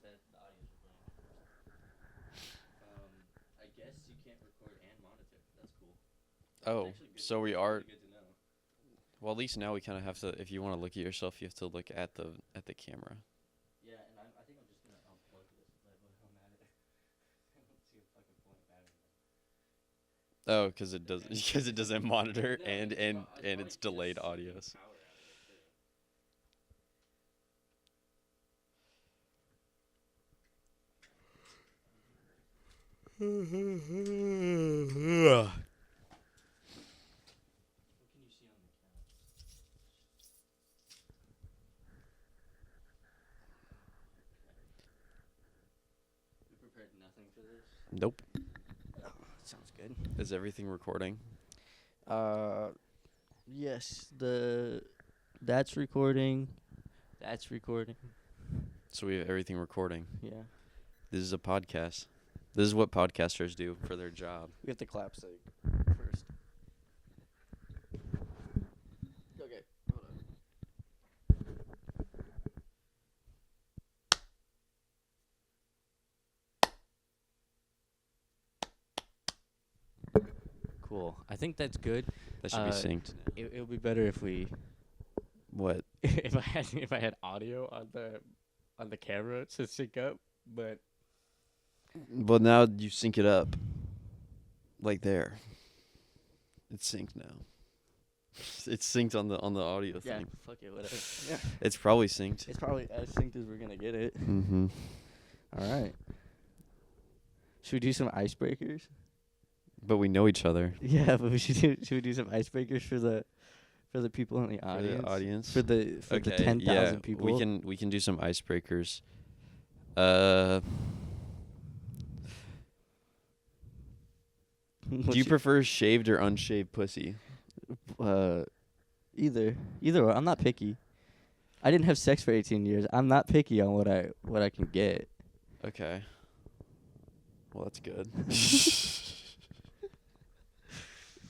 that the audio's recording. I guess you can't record and monitor. That's cool. Oh, so we That's are. really good to know. Well, at least now we kind of have to. If you want to look at yourself, you have to look at the camera. Yeah, and I think I'm just gonna unplug this. But I'm at it. I don't see a fucking point of having that. Oh, because it does. Because it doesn't monitor No, and it's and pro- and probably it's delayed just audio. sucking power out of it too. What can you see on the couch? You prepared nothing for this? Nope. Sounds good. Is everything recording? Yes, that's recording. That's recording. So we have everything recording. Yeah. This is a podcast. This is what podcasters do for their job. We have to clap first. Okay, hold on. Cool. I think that's good. That should be synced. It would be better if we What? if I had audio on the camera to sync up, but Well, now you sync it up. Like there. It's synced now. It's synced on the audio yeah, thing. fuck it, whatever. Yeah. It's probably synced. It's probably as synced as we're gonna get it. Mm-hmm. All right. Should we do some icebreakers? But we know each other. Yeah, but should we do some icebreakers for the people in the audience? For the audience. For the Okay, 10,000 people. We can do some icebreakers. Do you prefer shaved or unshaved pussy? Either way. I'm not picky. I didn't have sex for 18 years. I'm not picky on what I can get. Okay. Well, that's good.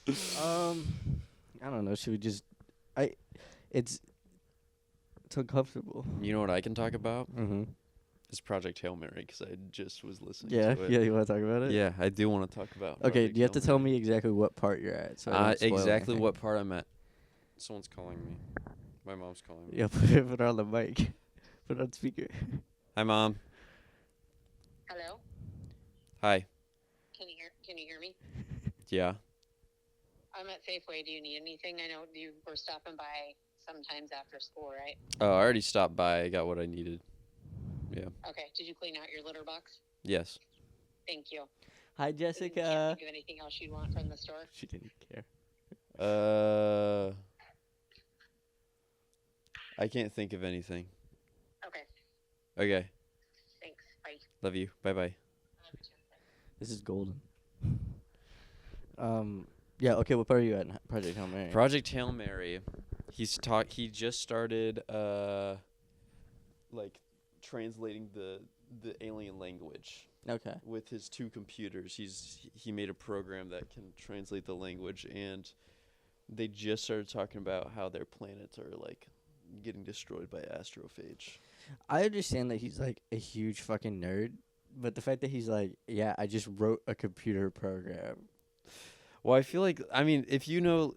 I don't know. Should we just? It's uncomfortable. You know what I can talk about? Mm-hmm. It's Project Hail Mary because I just was listening Yeah, to it. yeah. You want to talk about it? Yeah, I do want to talk about. Okay. Project You have to Hail tell Mary. me exactly what part you're at. So I don't spoil exactly anything. what part I'm at. Someone's calling me. My mom's calling me. Yeah, put it on the mic. Put it on speaker. Hi, Mom. Hello? Hi. Can you hear me? Yeah. I'm at Safeway. Do you need anything? I know you were stopping by sometimes after school, right? Oh, I already stopped by. I got what I needed. Yeah. Okay. Did you clean out your litter box? Yes. Thank you. Hi, Can't Jessica. think of anything else you'd want from the store? She didn't care. I can't think of anything. Okay. Okay. Thanks. Bye. Love you. Bye bye. This is golden. Yeah. Okay. What part are you at in Project Hail Mary? Project Hail Mary. He just started like translating the alien language Okay. with his two computers. He made a program that can translate the language, and they just started talking about how their planets are like getting destroyed by astrophage. I understand that he's like a huge fucking nerd, but the fact that he's like, yeah, I just wrote a computer program. Well, I feel like if you know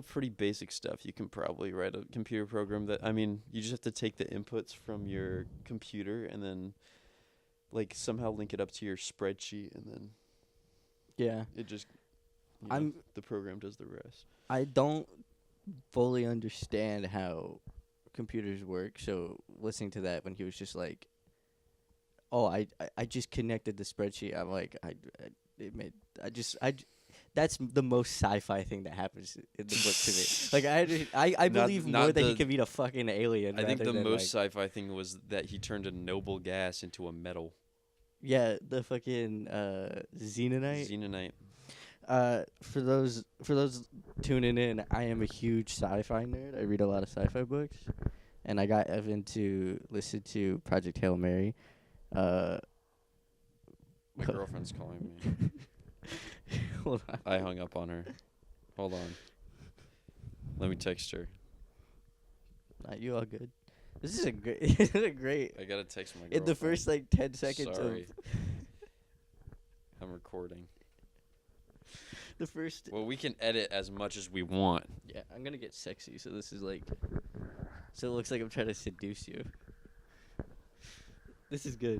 pretty basic stuff, you can probably write a computer program that you just have to take the inputs from your computer and then like somehow link it up to your spreadsheet, and then Yeah. it just the program does the rest. I don't fully understand how computers work, so listening to that when he was just like, "Oh, I just connected the spreadsheet," I'm like, that's the most sci-fi thing that happens in the book to me. Like I believe not more that he the- can meet a fucking alien. I think rather the than, most like, sci-fi thing was that he turned a noble gas into a metal. yeah, the fucking xenonite. Xenonite. For those tuning in, I am a huge sci-fi nerd. I read a lot of sci-fi books, and I got Evan to listen to Project Hail Mary. My girlfriend's calling me. Hold on. I hung up on her. Hold on. Let me text her. You all good? This is a great. This is a great. I gotta text my girlfriend. In the first like 10 seconds Sorry. of I'm recording. the first. Well, we can edit as much as we want. Yeah, I'm gonna get sexy. So this is like. So it looks like I'm trying to seduce you. This is good.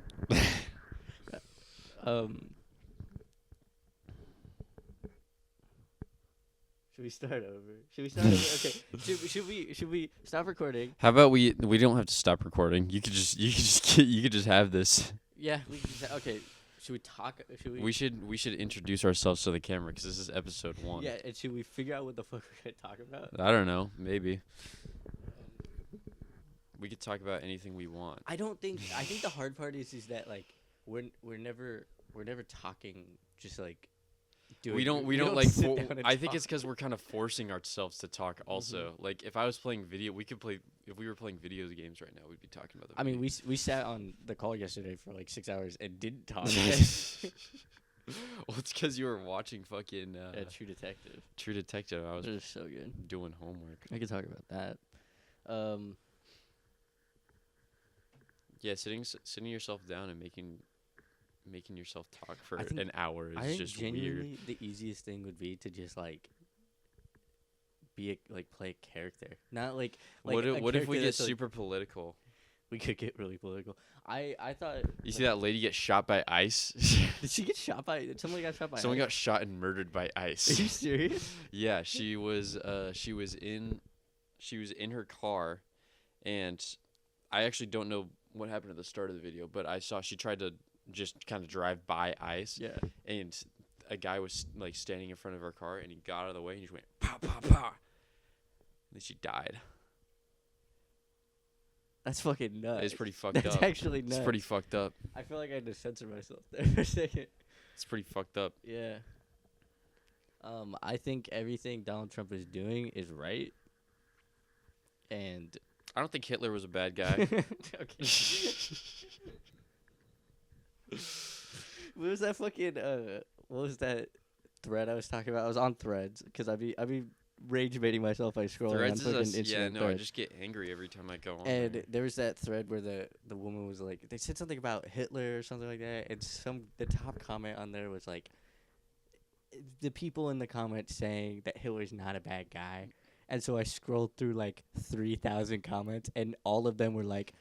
Should we start over? Should we start over? Okay. Should we stop recording? How about we don't have to stop recording. You could just have this. Yeah. We can just, okay. Should we talk? Should we? We should introduce ourselves to the camera because this is episode 1. Yeah. And should we figure out what the fuck we're gonna talk about? I don't know. Maybe. We could talk about anything we want. I think the hard part is that like we're never talking just like. We don't like. I think it's because we're kind of forcing ourselves to talk. Also, like if I was playing video, if we were playing video games right now, we'd be talking about. I mean, we sat on the call yesterday for like 6 hours and didn't talk. Well, it's because you were watching fucking True Detective. True Detective. I was It was so good. doing homework. I could talk about that. Yeah, sitting yourself down and making yourself talk for I think- an hour I is think just weird. genuinely the easiest thing would be to just like play a character, not like What a if we character get that's, like- super political? We could get really political. I thought. You see that lady get shot by ice? Did she get shot by? Someone got shot by. Someone ice? got shot and murdered by Are you ice. serious? Yeah, she was in her car, and I actually don't know what happened at the start of the video, but I saw she tried to just kind of drive by ice, Yeah. and a guy was like standing in front of her car, and he got out of the way and he just went pow pow pow, and then she died. That's fucking nuts. It's pretty fucked That's up. actually nuts. It's pretty fucked up. I feel like I had to censor myself there for a second. It's pretty fucked up. Yeah. I think everything Donald Trump is doing is right. And I don't think Hitler was a bad guy. okay. What was that fucking what was that thread I was talking about? I was on Threads because I be rage baiting myself by scrolling Threads on fucking is Instagram. yeah, no, I Threads. just get angry every time I go on. And there. there was that thread where the woman was like, they said something about Hitler or something like that, and the top comment on there was like, the people in the comments saying that Hitler's not a bad guy, and so I scrolled through like 3,000 comments, and all of them were like,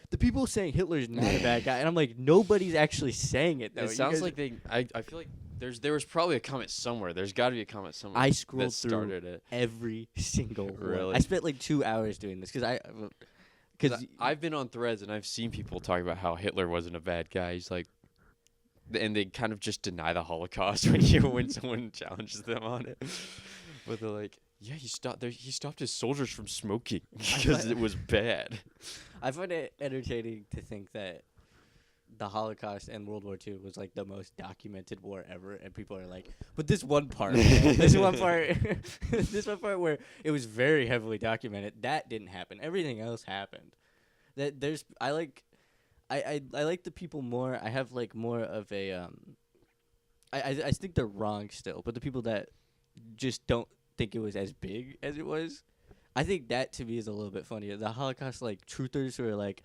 the people saying Hitler's not a bad guy, and I'm like, nobody's actually saying it though. It You sounds guys- like they. I feel like there was probably a comment somewhere. There's got to be a comment somewhere. I scrolled that started through it. every single one. Really? I spent like 2 hours doing this because I've been on Threads and I've seen people talk about how Hitler wasn't a bad guy. He's like, and they kind of just deny the Holocaust when someone challenges them on it. But they're like, yeah, he stopped his soldiers from smoking because it was bad. I find it entertaining to think that the Holocaust and World War II was like the most documented war ever, and people are like, "But this one part, man, this one part, this one part where it was very heavily documented, that didn't happen. Everything else happened." I like the people more. I have like more of a I think they're wrong still, but the people that just don't think it was as big as it was, I think that to me is a little bit funnier. The Holocaust like truthers who are like,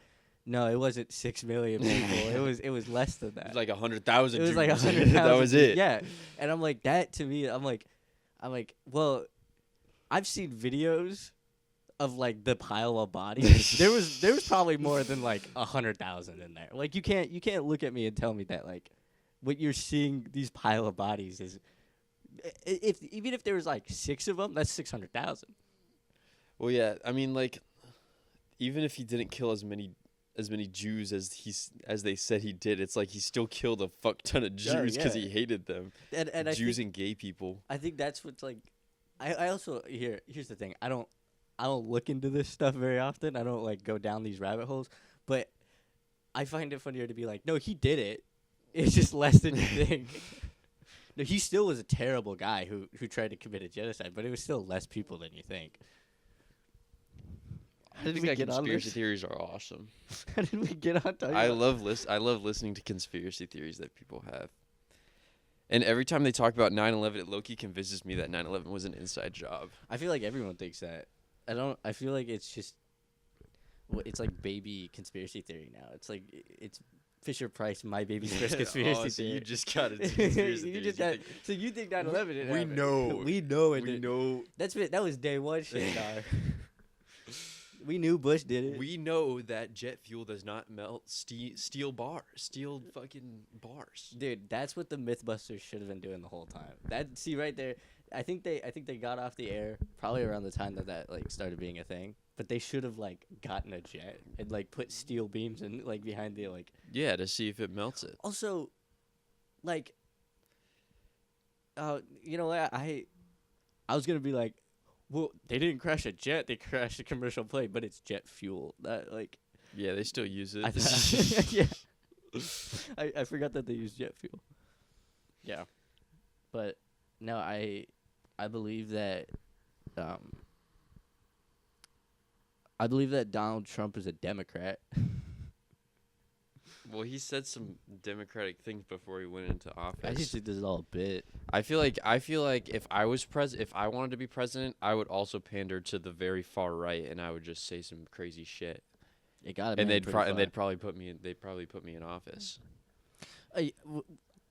no, it wasn't 6 million people. it was less than that. It was like 100,000. It was like 100,000. That was it. Yeah, and I'm like that to me. I'm like, well, I've seen videos of like the pile of bodies. there was probably more than like 100,000 in there. Like you can't look at me and tell me that like what you're seeing these pile of bodies is. Even if there was like 6 of them, that's 600,000. Well, yeah. I mean, like, even if he didn't kill as many Jews as they said he did, it's like he still killed a fuck ton of Jews because he hated them. And Jews and gay people. I think that's what's like. I also here's the thing. I don't look into this stuff very often. I don't like go down these rabbit holes, but I find it funnier to be like, no, he did it. It's just less than you think. No, he still was a terrible guy who tried to commit a genocide, but it was still less people than you think. How did we get on Conspiracy this? theories are awesome. How did we get on talking I about love listening to conspiracy theories that people have. And every time they talk about 9/11, it low-key convinces me that 9/11 was an inside job. I feel like everyone thinks that. I feel like it's just it's like baby conspiracy theory now. It's like it's Fisher Price, my baby's first conspiracy Oh, so theory. you just got into conspiracy You theories. just got, so you think 9/11 didn't we happen. know. We know it. We did. know. That was day one shit, dog. We knew Bush did it. We know that jet fuel does not melt steel fucking bars. Dude, that's what the MythBusters should have been doing the whole time. That see right there. I think they got off the air probably around the time that like started being a thing. But they should have like gotten a jet and like put steel beams in like behind the like. Yeah, to see if it melts it. Also, like, you know what? I was gonna be like, well, they didn't crash a jet; they crashed a commercial plane, but it's jet fuel. That like. Yeah, they still use it. Yeah. I forgot that they use jet fuel. Yeah, but no, I believe that I believe that Donald Trump is a Democrat. Well, he said some democratic things before he went into office. I just think this is all a bit. I feel like if I was if I wanted to be president, I would also pander to the very far right, and I would just say some crazy shit. It got And they'd probably put me in office. I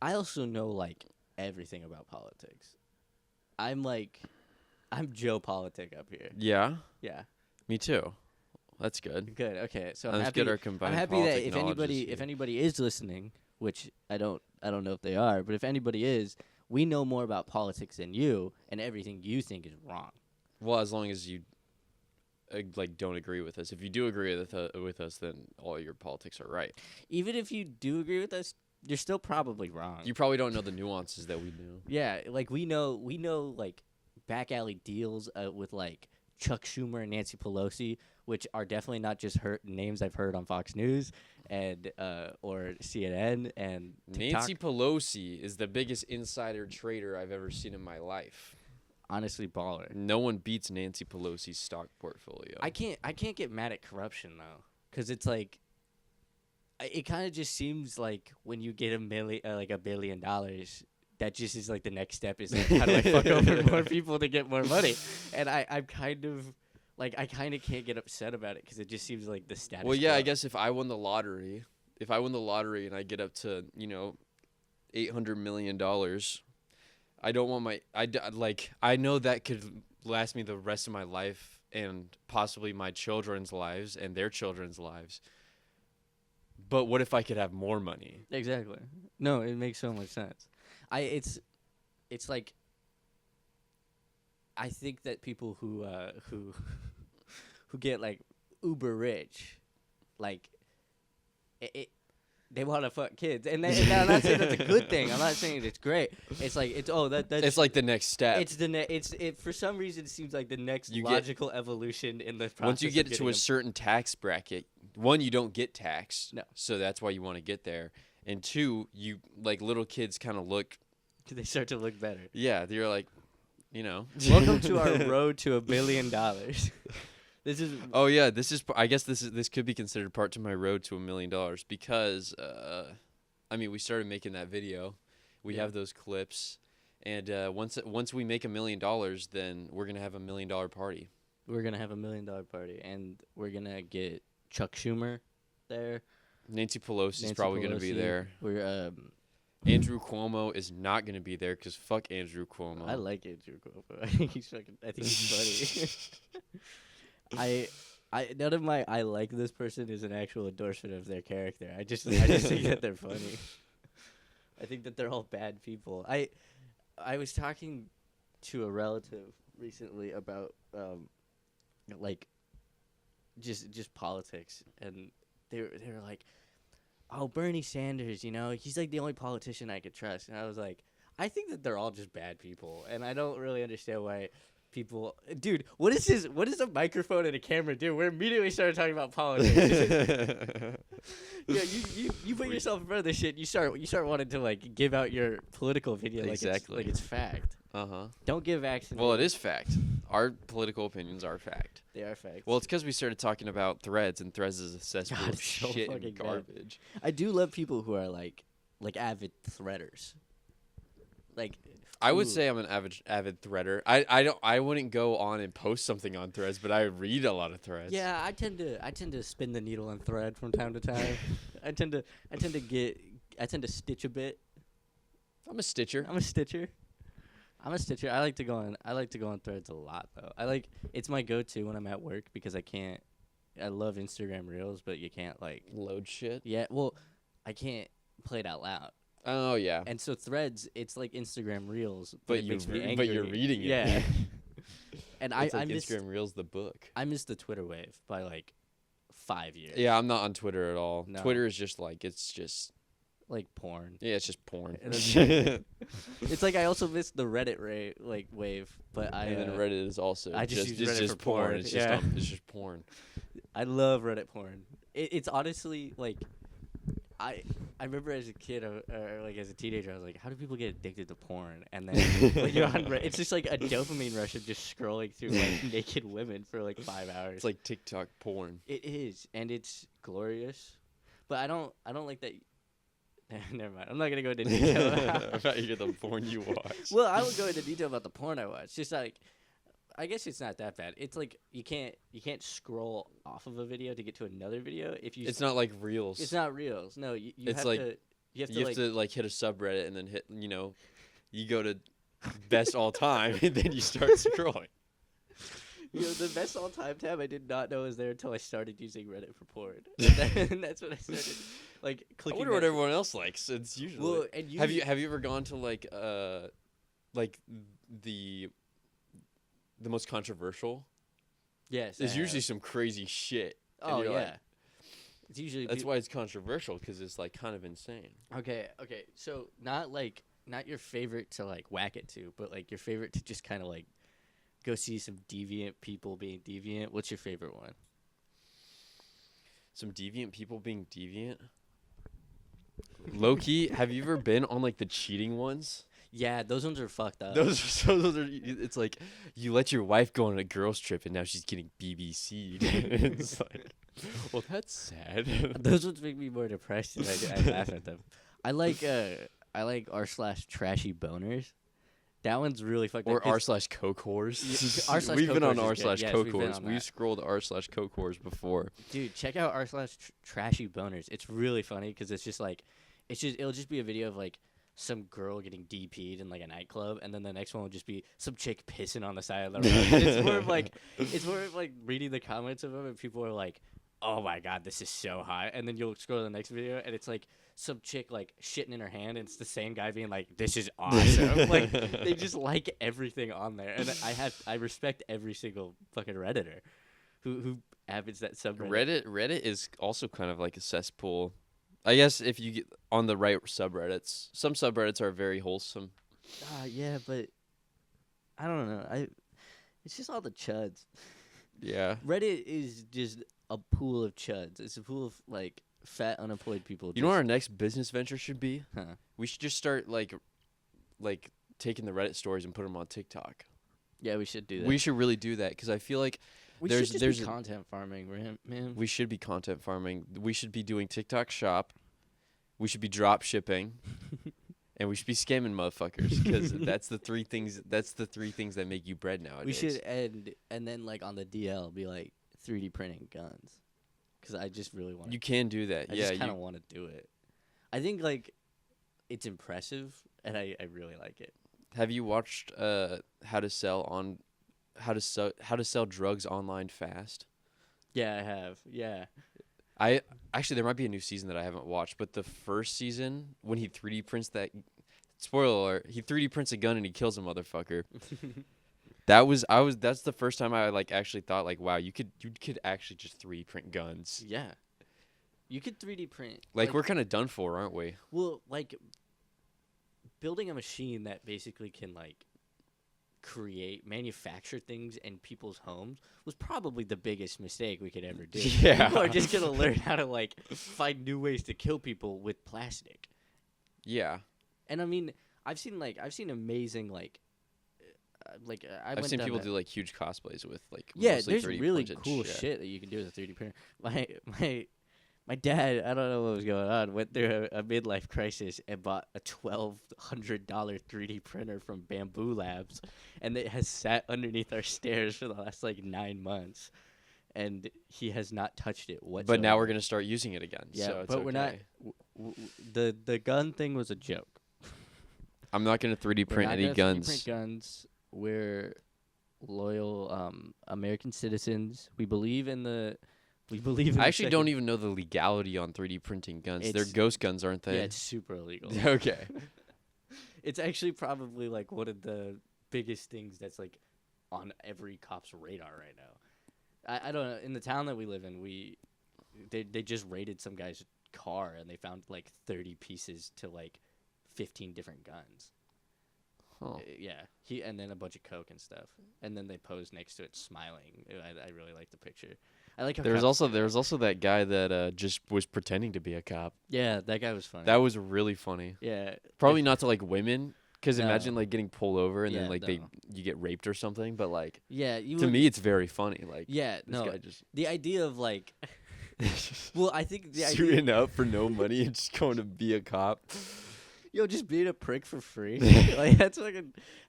also know like everything about politics. I'm Joe Politic up here. Yeah, Yeah. me too. That's good. Good. Okay. So I'm Let's happy. get our I'm combined happy that politic if knowledges anybody here. is listening, which I don't know if they are, but if anybody is, we know more about politics than you, and everything you think is wrong. Well, as long as you like don't agree with us. If you do agree with us, then all your politics are right. Even if you do agree with us, you're still probably wrong. You probably don't know the nuances that we do. Yeah, like we know like back alley deals with like Chuck Schumer and Nancy Pelosi, which are definitely not just names I've heard on Fox News and or CNN and TikTok. Nancy Pelosi is the biggest insider trader I've ever seen in my life. Honestly, baller. No one beats Nancy Pelosi's stock portfolio. I can't get mad at corruption though, because it's like it kind of just seems like when you get $1 billion, that just is like the next step is like, how do I fuck over more people to get more money? And I'm kind of like I kind of can't get upset about it because it just seems like the status. Well, yeah, quo. I guess if I won the lottery and I get up to $800 million, I don't want I know that could last me the rest of my life and possibly my children's lives and their children's lives. But what if I could have more money? Exactly. No, it makes so much sense. It's like I think that people who get like uber rich, like they want to fuck kids, and I'm not saying that's a good thing. I'm not saying it's great. It's like that's It's like the next step. it's it for some reason it seems like the next You get- logical evolution in the process. Once you get of to getting a certain tax bracket, one, you don't get taxed. No. So that's why you want to get there. And two, you like little kids kind of look. they start to look better. Yeah, you're like, Welcome to our road to $1 billion. This is Oh yeah, I guess this could be considered part to my road to $1 million because we started making that video. We Yeah. have those clips, and once we make $1 million, then we're gonna have $1 million party. we're gonna have $1 million party, and we're gonna get Chuck Schumer there. Nancy Pelosi's Nancy probably gonna be Pelosi. there. We're Andrew Cuomo is not gonna be there because fuck Andrew Cuomo. I like Andrew Cuomo. I think he's funny. None of my I like this person is an actual endorsement of their character. I just think that they're funny. I think that they're all bad people. I was talking to a relative recently about like just politics, and they were like, "Oh, Bernie Sanders, he's like the only politician I could trust." And I was like, I think that they're all just bad people, and I don't really understand why people. Dude, what does a microphone and a camera do? We're immediately started talking about politics. Yeah, you put yourself in front of this shit. You start wanting to like give out your political opinion Exactly. like it's fact. Uh-huh. Don't give action. Well, it is fact. Our political opinions are fact. They are facts. Well, it's because we started talking about Threads, and Threads is a cesspool God, of it's so shit fucking and bad. garbage. I do love people who are like avid threaders. Like I would Ooh. say I'm an avid threader. I wouldn't go on and post something on Threads, but I read a lot of threads. Yeah, I tend to spin the needle on thread from time to time. I tend to stitch a bit. I'm a stitcher. I'm a stitcher. I like to go on threads a lot though. It's my go-to when I'm at work because I love Instagram Reels, but you can't like Load shit. yeah, well, I can't play it out loud. Oh yeah. And so threads, it's like Instagram Reels, But it you makes me re- angry. but you're reading it. Yeah. And It's I like missed Instagram Reels the book. I missed the Twitter wave by like 5 years. Yeah, I'm not on Twitter at all. No. Twitter is just like it's just Like porn. it's just porn. And then- It's like I also missed the Reddit wave, but and then Reddit is also I just use it's Reddit just for porn. porn, It's yeah. just it's just porn. I love Reddit porn. It's honestly like, I remember as a kid or like as a teenager, I was like, how do people get addicted to porn? And then when you're on Reddit, it's just like a dopamine rush of just scrolling through like naked women for like 5 hours. It's like TikTok porn. It is, and it's glorious. But I don't like that. Never mind. I'm not gonna go into detail. About the porn you watch. Well, I would go into detail about the porn I watch. Just like, I guess it's not that bad. It's like you can't scroll off of a video to get to another video if you. It's not like Reels. It's not Reels. No, you It's have like- to. You have to You like. have to like hit a subreddit and then hit you go to best all time and then you start scrolling. The best all time tab I did not know was there until I started using Reddit for porn. And that's when I started like I clicking. wonder what that- everyone else likes. It's usually Well, and have you ever gone to like the most controversial? Yes. There's I usually have. some crazy shit. and Oh you're yeah. like- It's usually that's why it's controversial because it's like kind of insane. Okay. So not your favorite to like whack it to, but like your favorite to just kind of like go see some deviant people being deviant. What's your favorite one? Some deviant people being deviant. Low key, have you ever been on like the cheating ones? Yeah, those ones are fucked up. Those are. It's like you let your wife go on a girls trip and now she's getting BBC'd. It's like, well, that's sad. Those ones make me more depressed, and I laugh at them. I like r/trashy boners. That one's really fucked Or up. 'cause- r/coke whores. Yeah, r/coke We've been on whores is good. Yes, r/coke we've been whores. on We've that. scrolled r/coke whores before. Dude, check out r/trashy boners. It's really funny because it's just like, it'll just be a video of like some girl getting DP'd in like a nightclub, and then the next one will just be some chick pissing on the side of the road. And it's more of like reading the comments of them, and people are like, "Oh my god, this is so hot." And then you'll scroll to the next video, and it's like some chick like shitting in her hand, and it's the same guy being like, "This is awesome." Like they just like everything on there, and I respect every single fucking redditor who habits that subreddit. Reddit is also kind of like a cesspool. I guess if you get on the right subreddits, some subreddits are very wholesome. Yeah, but I don't know. It's just all the chuds. Yeah. Reddit is just a pool of chuds. It's a pool of like fat unemployed people. You know what our next business venture should be? Huh. We should just start like taking the Reddit stories and put them on TikTok. Yeah, we should do that. We should really do that because I feel like We there's- should just there's be a- content farming, man. we should be content farming. We should be doing TikTok shop. We should be drop shipping. And we should be scamming motherfuckers because that's the three things. That's the three things that make you bread nowadays. We should and then like on the DL be like 3D printing guns, because I just really want. You can do that. I Yeah. just kind of want to do it. I think like it's impressive, and I really like it. Have you watched how to sell drugs online fast? Yeah, I have. Yeah. I actually there might be a new season that I haven't watched, but the first season when he 3D prints that spoiler alert, he 3D prints a gun and he kills a motherfucker. That's the first time I like actually thought like, wow, you could actually just 3D print guns. Yeah. You could 3D print. Like we're kind of done for, aren't we? Well, like building a machine that basically can like manufacture things in people's homes was probably the biggest mistake we could ever do. Yeah. People are just gonna learn how to like find new ways to kill people with plastic. Yeah. And I mean, I've seen amazing I've seen people do like huge cosplays with like Yeah, mostly there's 3D really printed cool shit that you can do with a 3D printer. My dad, I don't know what was going on, went through a midlife crisis and bought a $1,200 3D printer from Bamboo Labs, and it has sat underneath our stairs for the last like 9 months, and he has not touched it whatsoever. But now we're gonna start using it again. Yeah, so it's but we're not. okay. The gun thing was a joke. I'm not gonna 3D We're print not any gonna 3D guns. print guns. We're loyal American citizens. We believe in the. We believe in. I actually don't even know the legality on 3D printing guns. They're It's- ghost guns, aren't they? Yeah, it's super illegal. Okay. It's actually probably like one of the biggest things that's like on every cop's radar right now. I don't know. In the town that we live in, they just raided some guy's car and they found like 30 pieces to like 15 different guns. Huh. Yeah, and then a bunch of coke and stuff, and then they posed next to it smiling. I really like the picture. I like how There was cops- also that guy that just was pretending to be a cop. yeah, that guy was funny. That was really funny. yeah, Probably not to like women, because No. imagine like getting pulled over and Yeah, then like no. you get raped or something. But like yeah. You to would- me, it's very funny. Like yeah, this no. guy just The idea of like, well, I think the idea, suiting up for no money and just going to be a cop. just being a prick for free, like that's like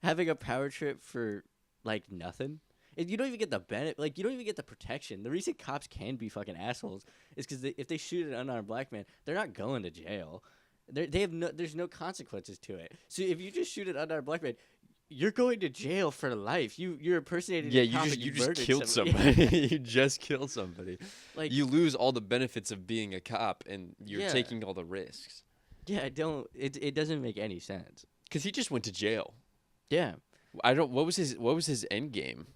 having a power trip for like nothing. And you don't even get the benefit, like you don't even get the protection. The reason cops can be fucking assholes is because if they shoot an unarmed black man, they're not going to jail. There's no consequences to it. So if you just shoot an unarmed black man, you're going to jail for life. You're impersonating. Yeah, a cop and you just murdered killed somebody. somebody. You just killed somebody. Like You lose all the benefits of being a cop, and you're Yeah. taking all the risks. yeah, I don't. It doesn't make any sense. Because he just went to jail. Yeah. I don't. What was his end game?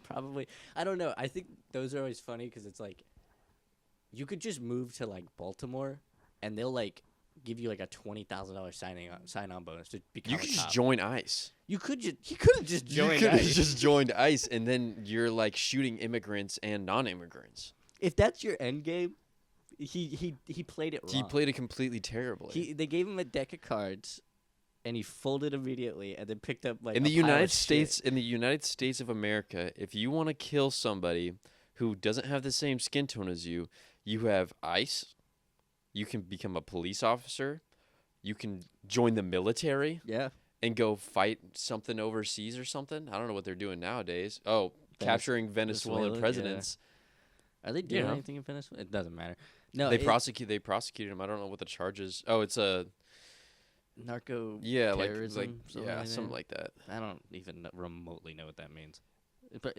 Probably. I don't know. I think those are always funny because it's like you could just move to like Baltimore and they'll like give you like a $20,000 sign on bonus to become You a could just cop. join ICE. You could have just You joined could have ICE. just joined ICE, and then you're like shooting immigrants and non-immigrants. If that's your end game, he played it wrong. He played it completely terribly. They gave him a deck of cards and he folded immediately and then picked up like in the a pile of United shit. States, in the United States of America, if you want to kill somebody who doesn't have the same skin tone as you, you have ICE. You can become a police officer. You can join the military Yeah. and go fight something overseas or something. I don't know what they're doing nowadays. Oh, capturing Venezuelan Venezuela, yeah. presidents. Are they doing know. anything in Venezuela? It doesn't matter. No, They prosecuted him. I don't know what the charges. Oh, it's a narco terrorism, terrorism, something like something that. like that. I don't even remotely know what that means. But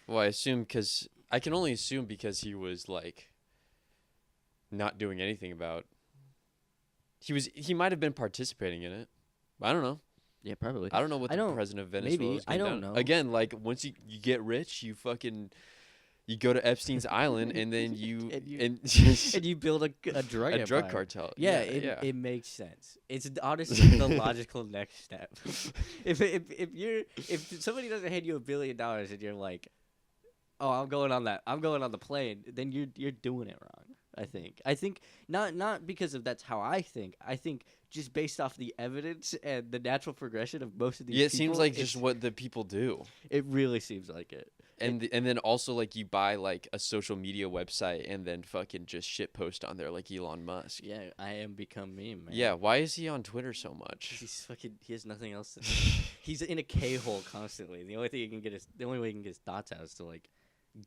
Well, I assume because I can only assume because he was like not doing anything about. He might have been participating in it. I don't know. yeah, probably. I don't know what I the don't- president of Venezuela maybe. is I going don't down. know. Again, like once you get rich, you go to Epstein's island and then you And you- and And you build a drug a drug empire. cartel. Yeah, it makes sense. It's honestly the logical next step. If somebody doesn't hand you $1 billion and you're like, oh, I'm going on the plane, then you're doing it wrong. I think not because of that's how I think. I think just based off the evidence and the natural progression of most of these. Yeah, it seems people, like just what the people do. it really seems like it. And then also like you buy like a social media website and then fucking just shit post on there like Elon Musk. Yeah, I am become meme, man. Yeah, why is he on Twitter so much? He has nothing else to do. He's in a K-hole constantly. The only way he can get his thoughts out is to like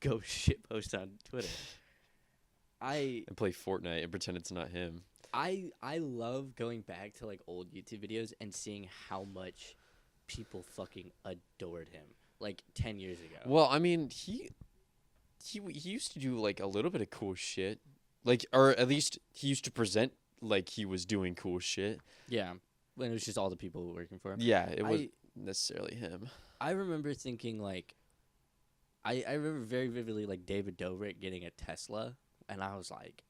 go shit post on Twitter. I And play Fortnite and pretend it's not him. I love going back to like old YouTube videos and seeing how much people fucking adored him like 10 years ago. Well, I mean, he used to do like a little bit of cool shit. Like or at least he used to present like he was doing cool shit. Yeah, when it was just all the people working for him. Yeah, it wasn't I necessarily him. I remember thinking like I remember very vividly like David Dobrik getting a Tesla and I was like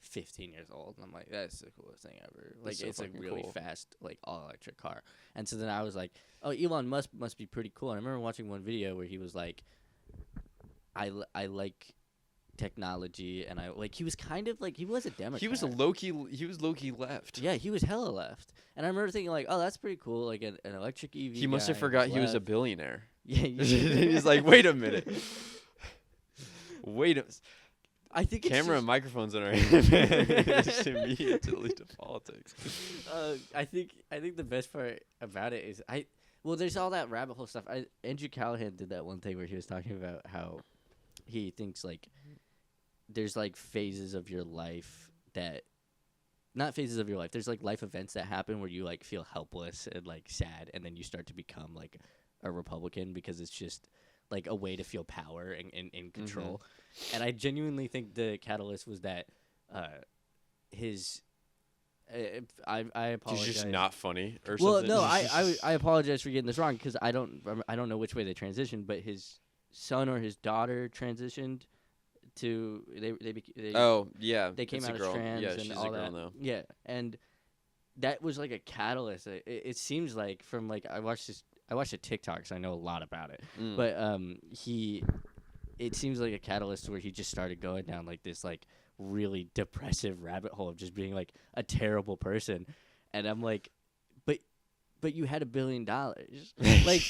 15 years old and I'm like that's the coolest thing ever. Like That's so it's a fucking really cool. fast like all electric car. And so then I was like, oh, Elon Musk must be pretty cool. And I remember watching one video where he was like I like technology and I like he was kind of like he was a Democrat. He was low key left. Yeah, he was hella left. And I remember thinking like, oh, that's pretty cool, like an electric EV. He must have guy forgot who's he was a left. billionaire. Yeah, He's like, wait a minute. I think it's Camera just- and microphones in our hand. Immediately to politics. I think the best part about it is there's all that rabbit hole stuff. Andrew Callahan did that one thing where he was talking about how he thinks like there's like phases of your life that not phases of your life. There's like life events that happen where you like feel helpless and like sad, and then you start to become like a Republican because it's just like a way to feel power and in control. And I genuinely think the catalyst was that his. I apologize. He's just not funny or Well, something. no, I apologize for getting this wrong because I don't know which way they transitioned, but his son or his daughter transitioned to they Oh yeah, they came it's a out as girl. trans Yeah, and she's all a girl that. now. Yeah, and that was like a catalyst. It seems like from like I watched a TikTok, so I know a lot about it. Mm. But it seems like a catalyst where he just started going down like this like really depressive rabbit hole of just being like a terrible person, and I'm like, but you had $1 billion. Like,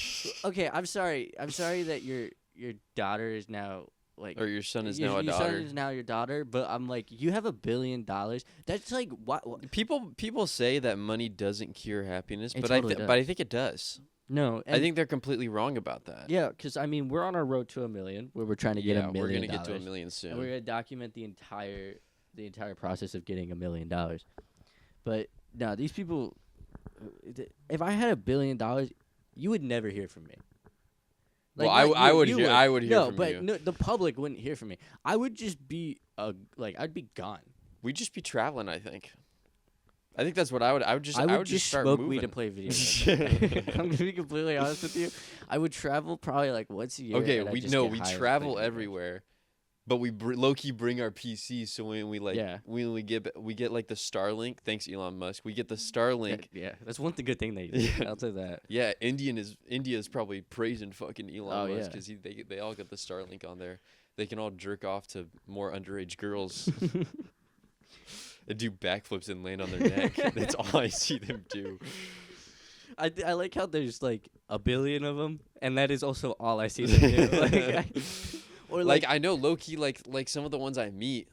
okay, I'm sorry that your daughter is now like. Or your son is your, now a your daughter. son is now your daughter, but I'm like, you have $1 billion. That's like what? People say that money doesn't cure happiness, It but totally but does. I think it does. No, I think they're completely wrong about that. yeah, because I mean, we're on our road to $1 million, where we're trying to get yeah, $1 million. we're gonna get to $1 million soon. And we're gonna document the entire process of getting $1 million. But no, these people. If I had $1 billion, you would never hear from me. Well, not I you, would you hear. I would hear no, from but you. no, the public wouldn't hear from me. I would just be I'd be gone. We'd just be traveling. I think that's what I would. I would just. I would just start smoke moving. weed and play video games. I'm gonna be completely honest with you. I would travel probably like once a year. Okay, and I'd we just know get we high and play travel video games. everywhere, but we low key bring our PCs. So when we like, Yeah. when we get like the Starlink. Thanks, Elon Musk. We get the Starlink. Yeah, that's one good thing they do. Yeah. I'll say that. Yeah, India is probably praising fucking Elon Oh, Musk yeah. because they all get the Starlink on there. They can all jerk off to more underage girls. And do backflips and land on their neck. That's all I see them do. I like how there's like 1 billion of them, and that is also all I see them do. Or Like I know low key like some of the ones I meet.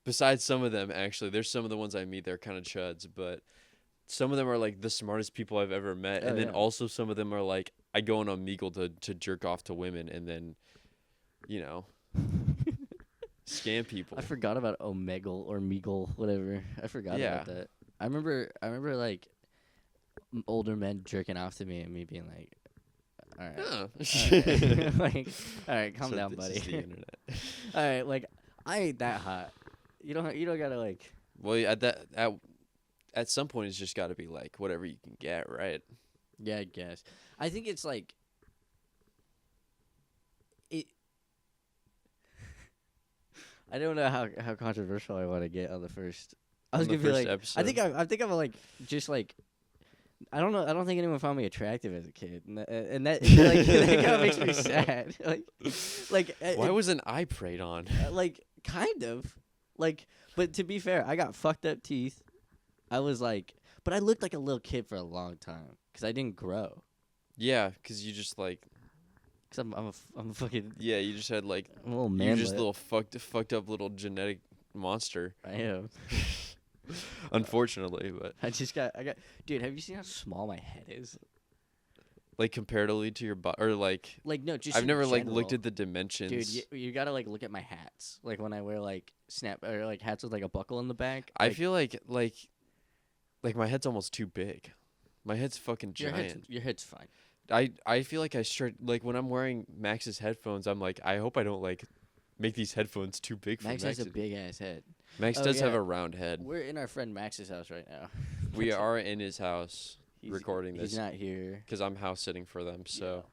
Besides some of them, actually, there's some of the ones I meet. They're kind of chuds, but some of them are like the smartest people I've ever met, Oh, and then yeah. also some of them are like I go on Omegle to jerk off to women, and then, scam people. I forgot about Omegle or Meagle, whatever. I forgot Yeah. about that. I remember like older men jerking off to me and me being like, all right. Huh. Like, all right, calm So down, this buddy. is the internet. All right, like I ain't that hot. You don't gotta like. Well, at some point it's just got to be like whatever you can get, right? Yeah, I guess. I think it's like. I don't know how controversial I want to get on the first. I was On the gonna be first like, episode? I think I'm like just like. I don't know. I don't think anyone found me attractive as a kid, and that like that kind of makes me sad. Why wasn't I preyed on? Like kind of like, but to be fair, I got fucked up teeth. I was like, but I looked like a little kid for a long time because I didn't grow. Yeah, because you just like Cause I'm a fucking you just had like I'm a little you're man. just a little fucked up little genetic monster. I am. Unfortunately, but I got. Dude, have you seen how small my head is? like comparatively to your body, or like Like no, just I've in never like looked general. at the dimensions. Dude, you gotta like look at my hats. Like when I wear like snap or like hats with like a buckle in the back. I like, feel like my head's almost too big. My head's fucking giant. your head's fine. I feel like I start like when I'm wearing Max's headphones. I'm like, I hope I don't like make these headphones too big for Max Max. has a big ass head. Max Oh, does have yeah. a round head. We're in our friend Max's house right now. We are in his house He's- recording He's this not here. because I'm house sitting for them. So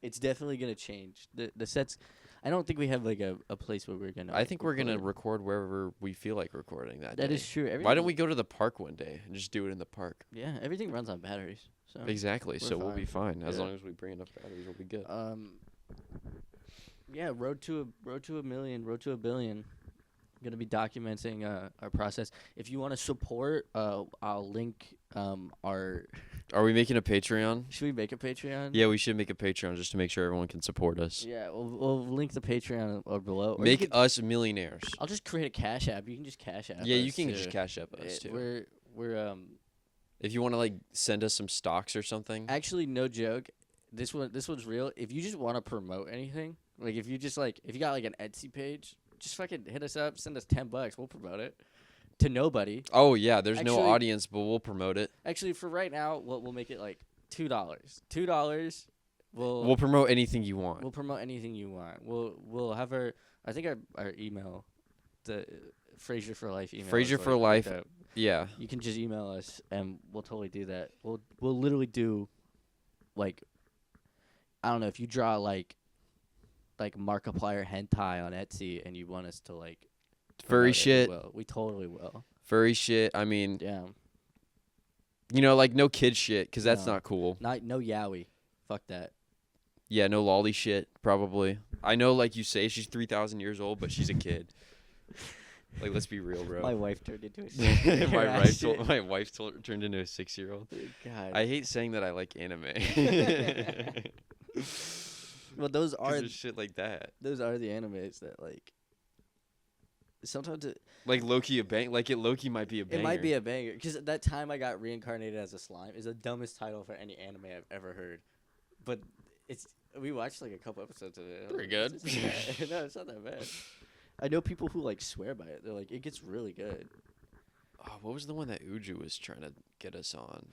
It's definitely gonna change. The sets. I don't think we have like a place where we're gonna. I think we're gonna record. record wherever we feel like recording that. That day. is true. Why Everything- don't we go to the park one day and just do it in the park? Yeah, everything runs on batteries. So Exactly. we're So we'll be fine as Yeah. long as we bring enough batteries. We'll be good. Yeah, road to $1 million, road to $1 billion. gonna be documenting our process. If you want to support, I'll link our. Are we making a Patreon? Should we make a Patreon? Yeah, we should make a Patreon just to make sure everyone can support us. Yeah, we'll link the Patreon or below. Or you Make could- us millionaires. I'll just create a Cash App. You can just Cash App. Yeah, you us, can too. just Cash App us too. We're If you want to like send us some stocks or something. actually, no joke. This one's real. If you just want to promote anything, like if you got like an Etsy page, just fucking hit us up. Send us $10. We'll promote it to nobody. Oh yeah, there's no Actually- audience, but we'll promote it. Actually, for right now, we'll make it like $2. $2. We'll promote anything you want. We'll promote anything you want. We'll have our email, the Fraser for Life email. Fraser is for like Life. that. Yeah. You can just email us and we'll totally do that. We'll literally do like I don't know if you draw like Markiplier hentai on Etsy and you want us to like Furry promote it, shit. we will. We totally will. Furry shit. I mean, Yeah. you know, like no kid shit, 'cause that's No. not cool. No yaoi. Fuck that. Yeah, no lolly shit, probably. I know, like you say, she's 3,000 years old, but she's a kid. Like, let's be real, bro. My wife turned into a my wife turned into a 6-year-old. God. I hate saying that I like anime. Well, those 'Cause are there's shit like that. the animes that like. Sometimes Like Loki, Loki might be a banger. it might be a banger because that time I got reincarnated as a slime is the dumbest title for any anime I've ever heard, but we watched like a couple episodes of it. Pretty good. It's not bad. No, it's not that bad. I know people who like swear by it. They're like, it gets really good. Oh, what was the one that Uju was trying to get us on?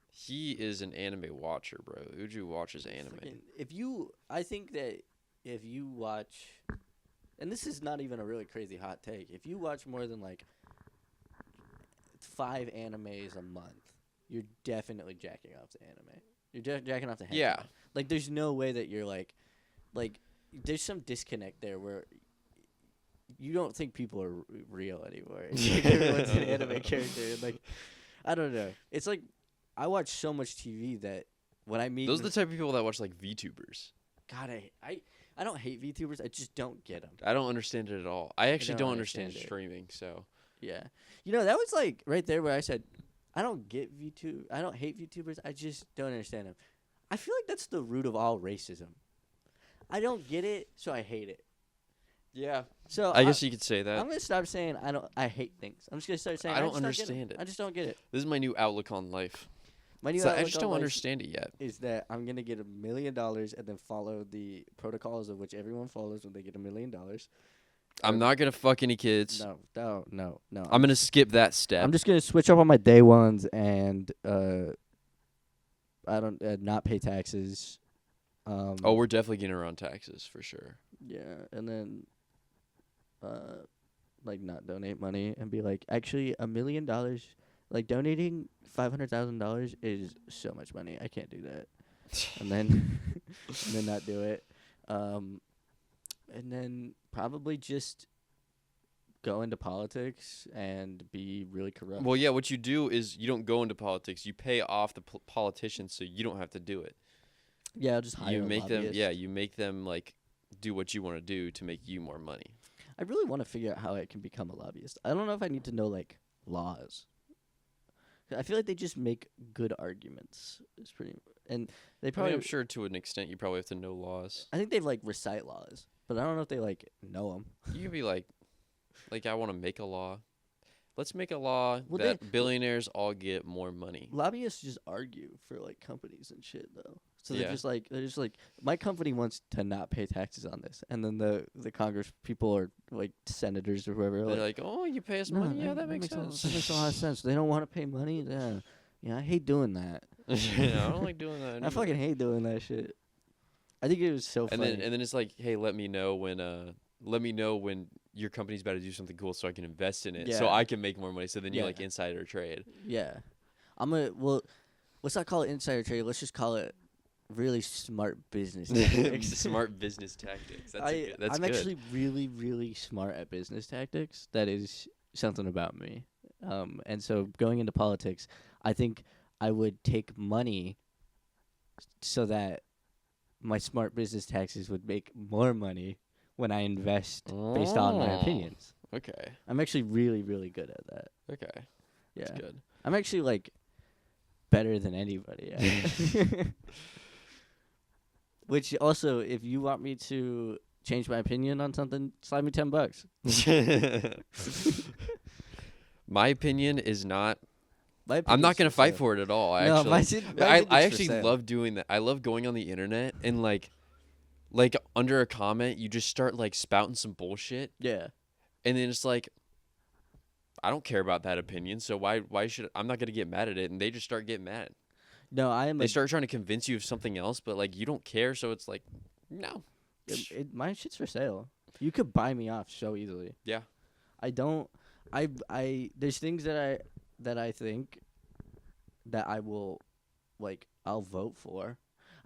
He is an anime watcher, bro. Uju watches anime. I think that if you watch, and this is not even a really crazy hot take, if you watch more than like 5 animes a month, you're definitely jacking off the anime. You're jacking off the hentai. Yeah. Like, there's no way that you're like, there's some disconnect there where you don't think people are real anymore. Everyone's an anime character. And like, I don't know. It's like, I watch so much TV that when I meet Those are the type of people that watch like VTubers. God, I don't hate VTubers. I just don't get them. I don't understand it at all. I actually don't don't understand understand it. streaming, so. Yeah. You know, that was like right there where I said, I don't get VTube. I don't hate VTubers. I just don't understand them. I feel like that's the root of all racism. I don't get it, so I hate it. Yeah. So I guess you could say that. I'm gonna stop saying I hate things. I'm just gonna start saying I don't just get understand it. I just don't get it. This is my new outlook on life. My new So I outlook just on don't life understand it yet. is that I'm gonna get $1 million and then follow the protocols of which everyone follows when they get $1 million. I'm not gonna fuck any kids. No. I'm gonna skip that step. I'm just gonna switch up on my day ones and I don't not pay taxes. Oh, we're definitely getting around taxes for sure. Yeah, and then like not donate money and be like, actually $1 million, like donating $500,000 is so much money. I can't do that. And then and then not do it. And then probably just go into politics and be really corrupt. Well, yeah, what you do is you don't go into politics. You pay off the politicians so you don't have to do it. Yeah, I'll just hire You a make them, lobbyist. yeah, you make them like do what you want to do to make you more money. I really want to figure out how I can become a lobbyist. I don't know if I need to know like laws. I feel like they just make good arguments. It's pretty, and they I probably. mean, I'm sure to an extent you probably have to know laws. I think they like recite laws, but I don't know if they like know them. You could be like I want to make a law. Let's make a law Well, that billionaires all get more money. Lobbyists just argue for like companies and shit though. So Yeah. they're just like my company wants to not pay taxes on this, and then the Congress people or like senators or whoever are They're like, like, oh, you pay us "No, money? Yeah, that makes sense. That makes a lot of sense. They don't want to pay money. Yeah, I hate doing that. Yeah, I don't like doing that. I anymore. fucking hate doing that shit. I think it was so And funny. then it's like, hey, let me know when your company's about to do something cool so I can invest in it so Yeah. I can make more money. So then you Yeah. like insider trade. Yeah, let's not call it insider trade. Let's just call it really smart business tactics. Smart business tactics. That's I'm good. actually really, really smart at business tactics. That is something about me. And so going into politics, I think I would take money so that my smart business taxes would make more money when I invest based on my Oh. opinions. Okay. I'm actually really, really good at that. Okay. Yeah. That's good. I'm actually like better than anybody. At it. Which also, if you want me to change my opinion on something, slide me $10. My opinion is not. My I'm not opinion's gonna for fight sale. for it at all. No, Actually, my I opinion's for actually sale. love doing that. I love going on the internet and like under a comment, you just start like spouting some bullshit, Yeah. and then it's like, I don't care about that opinion, so why should I'm not gonna get mad at it, and they just start getting mad. No, I am. They start trying to convince you of something else, but like you don't care, so it's like, no. My shit's for sale. You could buy me off so easily. Yeah. I don't. I. There's things that I think that I will, like, I'll vote for.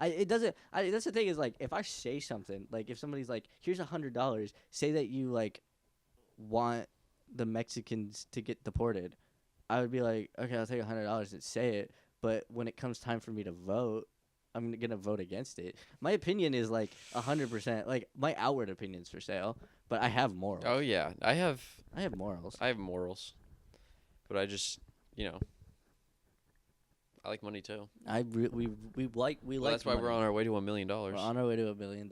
It doesn't. That's the thing is like if I say something like if somebody's like here's $100, say that you like want the Mexicans to get deported, I would be like okay I'll take $100 and say it. But when it comes time for me to vote, I'm gonna vote against it. My opinion is like 100%. Like my outward opinion's for sale, but I have morals. Oh yeah, I have morals. I have morals, but I just I like money too. We like That's why we're on our way to $1 million. We're on our way to $1 million.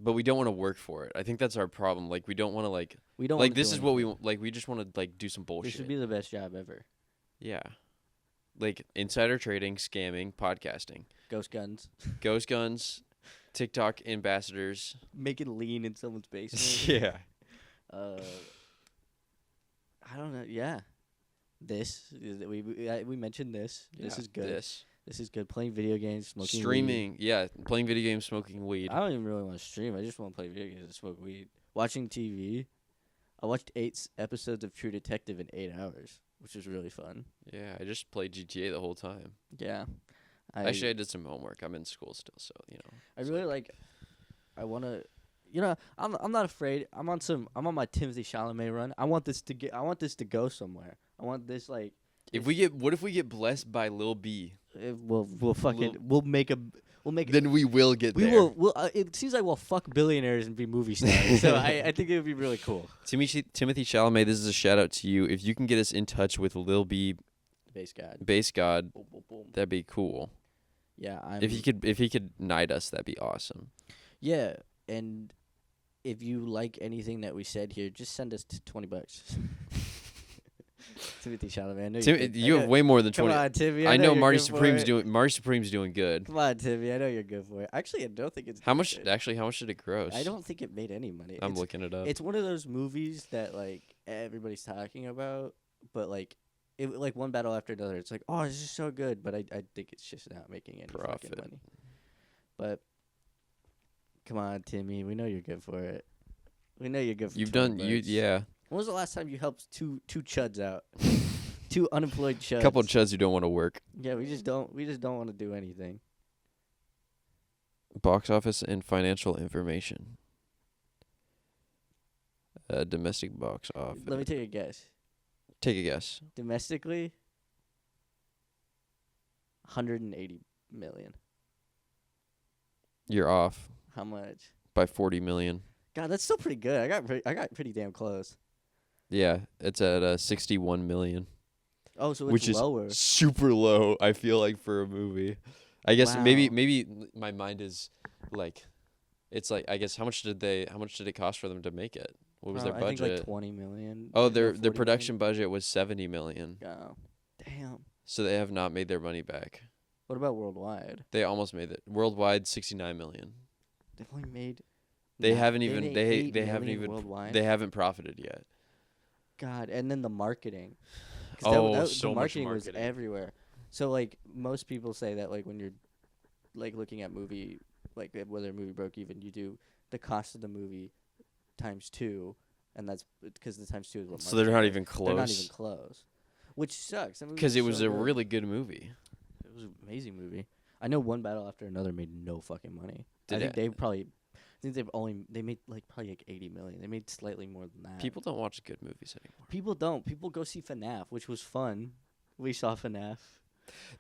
But we don't want to work for it. I think that's our problem. Like we don't want to we don't like wanna this do is what we anything. like. We just want to like do some bullshit. This would be the best job ever. Yeah, like insider trading, scamming, podcasting, Ghost guns. ghost guns, TikTok ambassadors. Making lean in someone's basement. Yeah. I don't know. Yeah. We mentioned this. This Yeah, is good. This This is good. Playing video games, smoking streaming. weed. Yeah, playing video games, smoking weed. I don't even really want to stream. I just want to play video games and smoke weed. Watching TV. I watched 8 episodes of True Detective in 8 hours, which was really fun. Yeah, I just played GTA the whole time. Yeah. Actually, I did some homework. I'm in school still, so I really like. I want to. I'm not afraid. I'm on my Timothy Chalamet run. I want this to go somewhere. I want this like. What if we get blessed by Lil B? We'll make Then we will get we there. will. It seems like we'll fuck billionaires and be movie stars. So I think it would be really cool. Timothy Chalamet, this is a shout out to you. If you can get us in touch with Lil B, Base God, Boom, boom, boom. that'd be cool. Yeah. If he could knight us, that'd be awesome. Yeah, and if you like anything that we said here, just send us $20. Timothy Chalamet. I know You have way more than 20. Come on, Timmy. I know you're Marty good for Supreme's it. doing good. Come on, Timmy. I know you're good for it. Actually, I don't think it's. How that much good. did it gross? I don't think it made any money. I'm looking it up. It's one of those movies that like everybody's talking about, but like one battle after another. It's like, oh, this is so good, but I think it's just not making any fucking Profit. money. But come on, Timmy. We know you're good for it. We know you're good for. You've 20 done bucks. yeah. When was the last time you helped two chuds out? 2 unemployed chuds. A couple of chuds who don't want to work. Yeah, we just don't want to do anything. Box office and financial information. Domestic box office. Let me take a guess. Take a guess. Domestically, 180 million. You're off How much? by 40 million. God, that's still pretty good. I got pretty damn close. Yeah, it's at 61 million. Oh, so it's Which lower. is super low, I feel like, for a movie. I guess Wow. maybe my mind is like, it's like, I guess how much did it cost for them to make it? What was their I budget? think like 20 million. Oh, no, their 40 production budget was 70 million. million. Oh, damn. So they have not made their money back. What about worldwide? They almost made it. Worldwide 69 million. They've only made. They not- haven't they even made they 8 they haven't million even worldwide. they haven't profited yet. God, and then the marketing. 'Cause Oh, the so much marketing was marketing. everywhere. So like most people say that like when you're like looking at movie like whether a movie broke even, you do the cost of the movie times 2, and that's because the times 2 is what. So they're not marketing even is. They're not even close. close, which sucks. Because it was so a good. really good movie. It was an amazing movie. I know One Battle After Another made no fucking money. Did I think it? they made like probably like 80 million. They made slightly more than that. People don't watch good movies anymore. People don't. People go see FNAF, which was fun. We saw FNAF.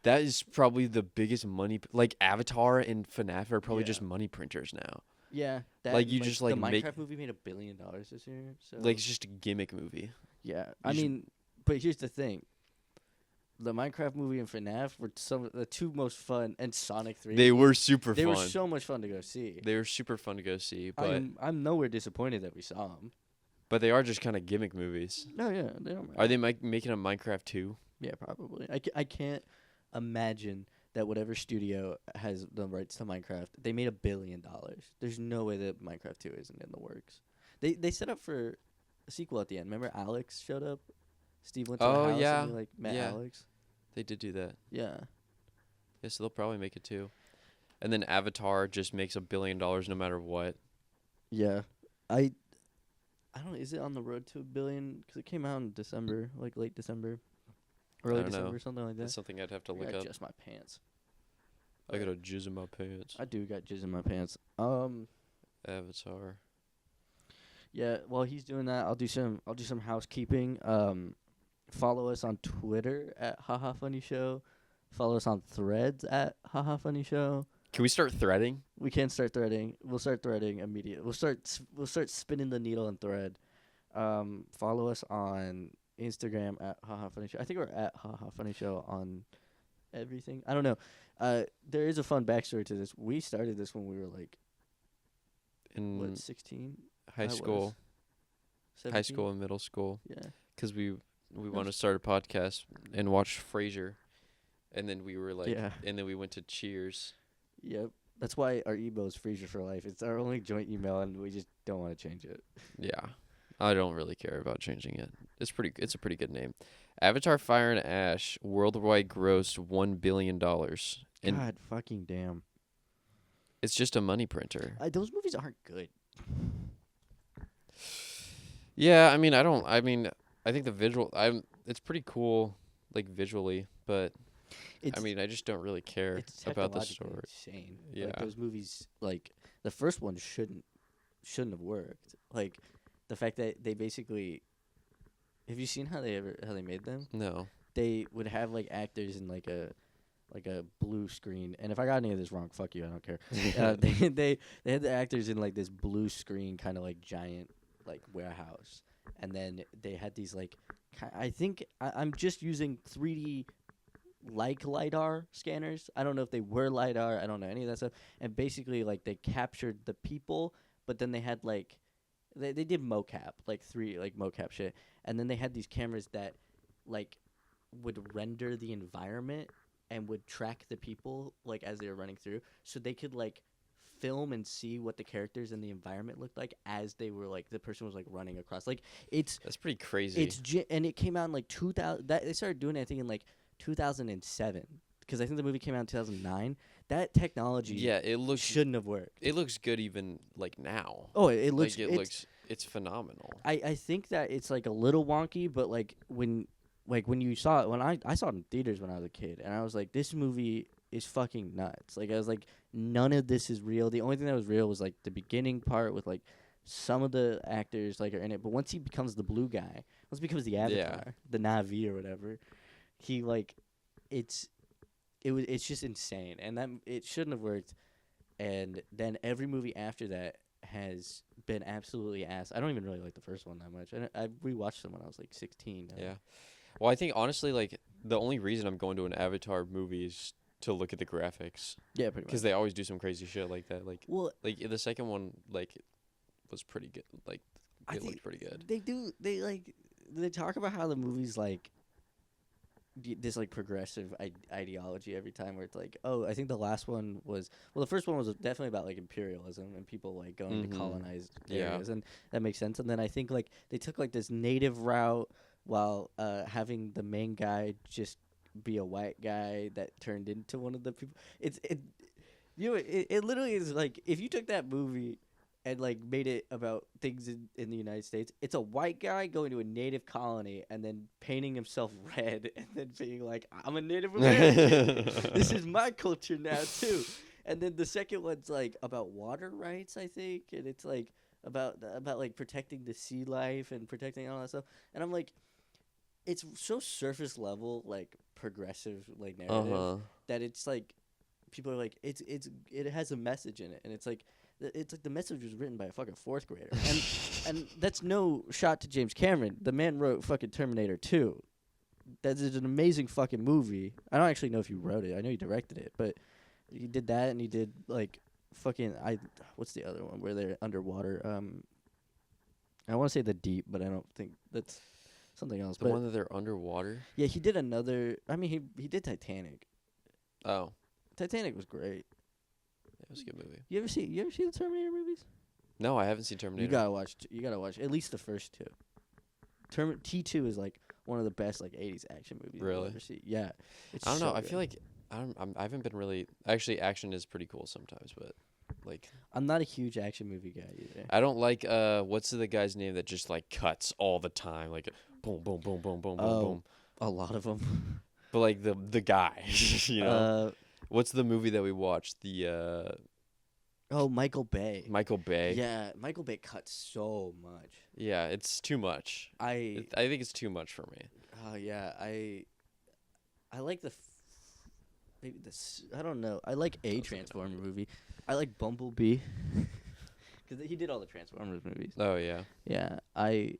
That is probably the biggest money. Like Avatar and FNAF are probably Yeah. just money printers now. Yeah, that Like, and, you just, like, the make- Minecraft movie made $1 billion this year. So Like, it's just a gimmick movie. yeah, I you should- mean, but here's the thing: the Minecraft movie and FNAF were some of the two most fun, and Sonic 3. They were super They fun. were so much fun to go see. They were super fun to go see, but I'm nowhere disappointed that we saw them. they are just kind of gimmick movies. No, yeah, they don't. Are they making a Minecraft 2? Yeah, probably. I can't imagine that whatever studio has the rights to Minecraft, they made $1 billion. There's no way that Minecraft 2 isn't in the works. They set up for a sequel at the end. Remember Alex showed up? Steve went to the Oh, house yeah. and he, like, met Yeah. Alex. They did do that. Yeah. Yeah, so they'll probably make it too. And then Avatar just makes $1 billion no matter what. Yeah. I don't know. Is it on the road to $1 billion? Because it came out in December, like late December. Early don't know. December, something like that. That's something I'd have to I look got up. just my pants. I got a jizz in my pants. I do got jizz in my pants. Avatar. Yeah, while he's doing that, I'll do some housekeeping. Follow us on Twitter at Haha Funny Show. Follow us on Threads at Haha Funny Show. Can we start threading? We can start threading. We'll start threading immediately. We'll start spinning the needle and thread. Follow us on Instagram at Haha Funny Show. I think we're at Haha Funny Show on everything. I don't know. There is a fun backstory to this. We started this when we were like In 16? high I school, was high 17? school and middle school, Yeah. because we want to start a podcast and watch Frasier, and then we were like, Yeah. and then we went to Cheers. Yep. That's why our email is Frasier for Life. It's our only joint email, and we just don't want to change it. Yeah, I don't really care about changing it. It's a pretty good name. Avatar: Fire and Ash worldwide grossed $1 billion, and God fucking damn. it's just a money printer. Those movies aren't good. Yeah, I think the visual, it's pretty cool, like visually, but It's, I just don't really care it's about the technologically story. insane. Yeah. Like those movies, like the first one shouldn't have worked. Like the fact that they basically, have you seen how they made them? No. They would have like actors in like a blue screen, and if I got any of this wrong, fuck you, I don't care. They had the actors in like this blue screen kind of like giant like warehouse, and then they had these like I think I'm just using 3D like LiDAR scanners. I don't know if they were LiDAR. I don't know any of that stuff. And basically like they captured the people, but then they had like they did mocap, like mocap shit, and then they had these cameras that like would render the environment and would track the people like as they were running through, so they could like film and see what the characters in the environment looked like as they were like the person was like running across. Like That's pretty crazy. and it came out in like 2000. That they started doing it I think in like 2007, because I think the movie came out in 2009. That technology Yeah, it looks shouldn't have worked. it looks good even like now. Oh, it looks Like it's phenomenal. I think that it's like a little wonky, but like when you saw it, when I saw it in theaters when I was a kid, and I was like, this movie is fucking nuts. Like I was like, none of this is real. The only thing that was real was like the beginning part with like some of the actors like are in it, but once he becomes the blue guy, once he becomes the Avatar, the Navi or whatever, he like it's just insane, and that it shouldn't have worked. And then every movie after that has been absolutely ass. I don't even really like the first one that much. I rewatched them when I was like 16. Yeah. Well, I think honestly, like the only reason I'm going to an Avatar movie is to look at the graphics, Yeah, pretty because much. they always do some crazy shit like that. Like Well, the second one was pretty good. Like I it think looked pretty good. They talk about how the movie's like this like progressive ideology every time, where it's like, oh, I think the last one was, well, the first one was definitely about like imperialism and people like going to Mhm. colonized Yeah. areas, and that makes sense. And then I think like they took like this native route while having the main guy just be a white guy that turned into one of the people. It literally is like, if you took that movie and like made it about things in the United States, it's a white guy going to a native colony and then painting himself red and then being like, I'm a Native American. This is my culture now too. And then the second one's like about water rights, I think, and it's like about like protecting the sea life and protecting all that stuff. And I'm like, it's so surface level, like progressive, like narrative, Uh-huh. that it's like people are like, it has a message in it, and it's like It's like the message was written by a fucking fourth grader, and that's no shot to James Cameron. The man wrote fucking Terminator 2. That is an amazing fucking movie. I don't actually know if he wrote it. I know he directed it, but he did that, and he did like fucking what's the other one where they're underwater? I want to say The Deep, but I don't think that's something else. The but one that they're underwater. yeah, he did another. I mean, he did Titanic. Oh, Titanic was great. that was a good movie. You ever see the Terminator movies? No, I haven't seen Terminator. You gotta watch at least the first two. T2 is like one of the best like 80s action movies Really? you'll ever see. Yeah. It's I don't know. so I good. feel like I haven't been really. Actually, action is pretty cool sometimes, but like I'm not a huge action movie guy either. I don't like what's the guy's name that just like cuts all the time, like boom, boom, boom, boom, boom, boom, Oh, boom. a lot of them. But like the guy, you know. What's the movie that we watched? The Michael Bay. Michael Bay. Yeah, Michael Bay cuts so much. Yeah, it's too much. I I think it's too much for me. yeah, I like maybe this. I don't know. I like a Transformer movie. I like Bumblebee. Cuz he did all the Transformers movies. Oh yeah. Yeah, I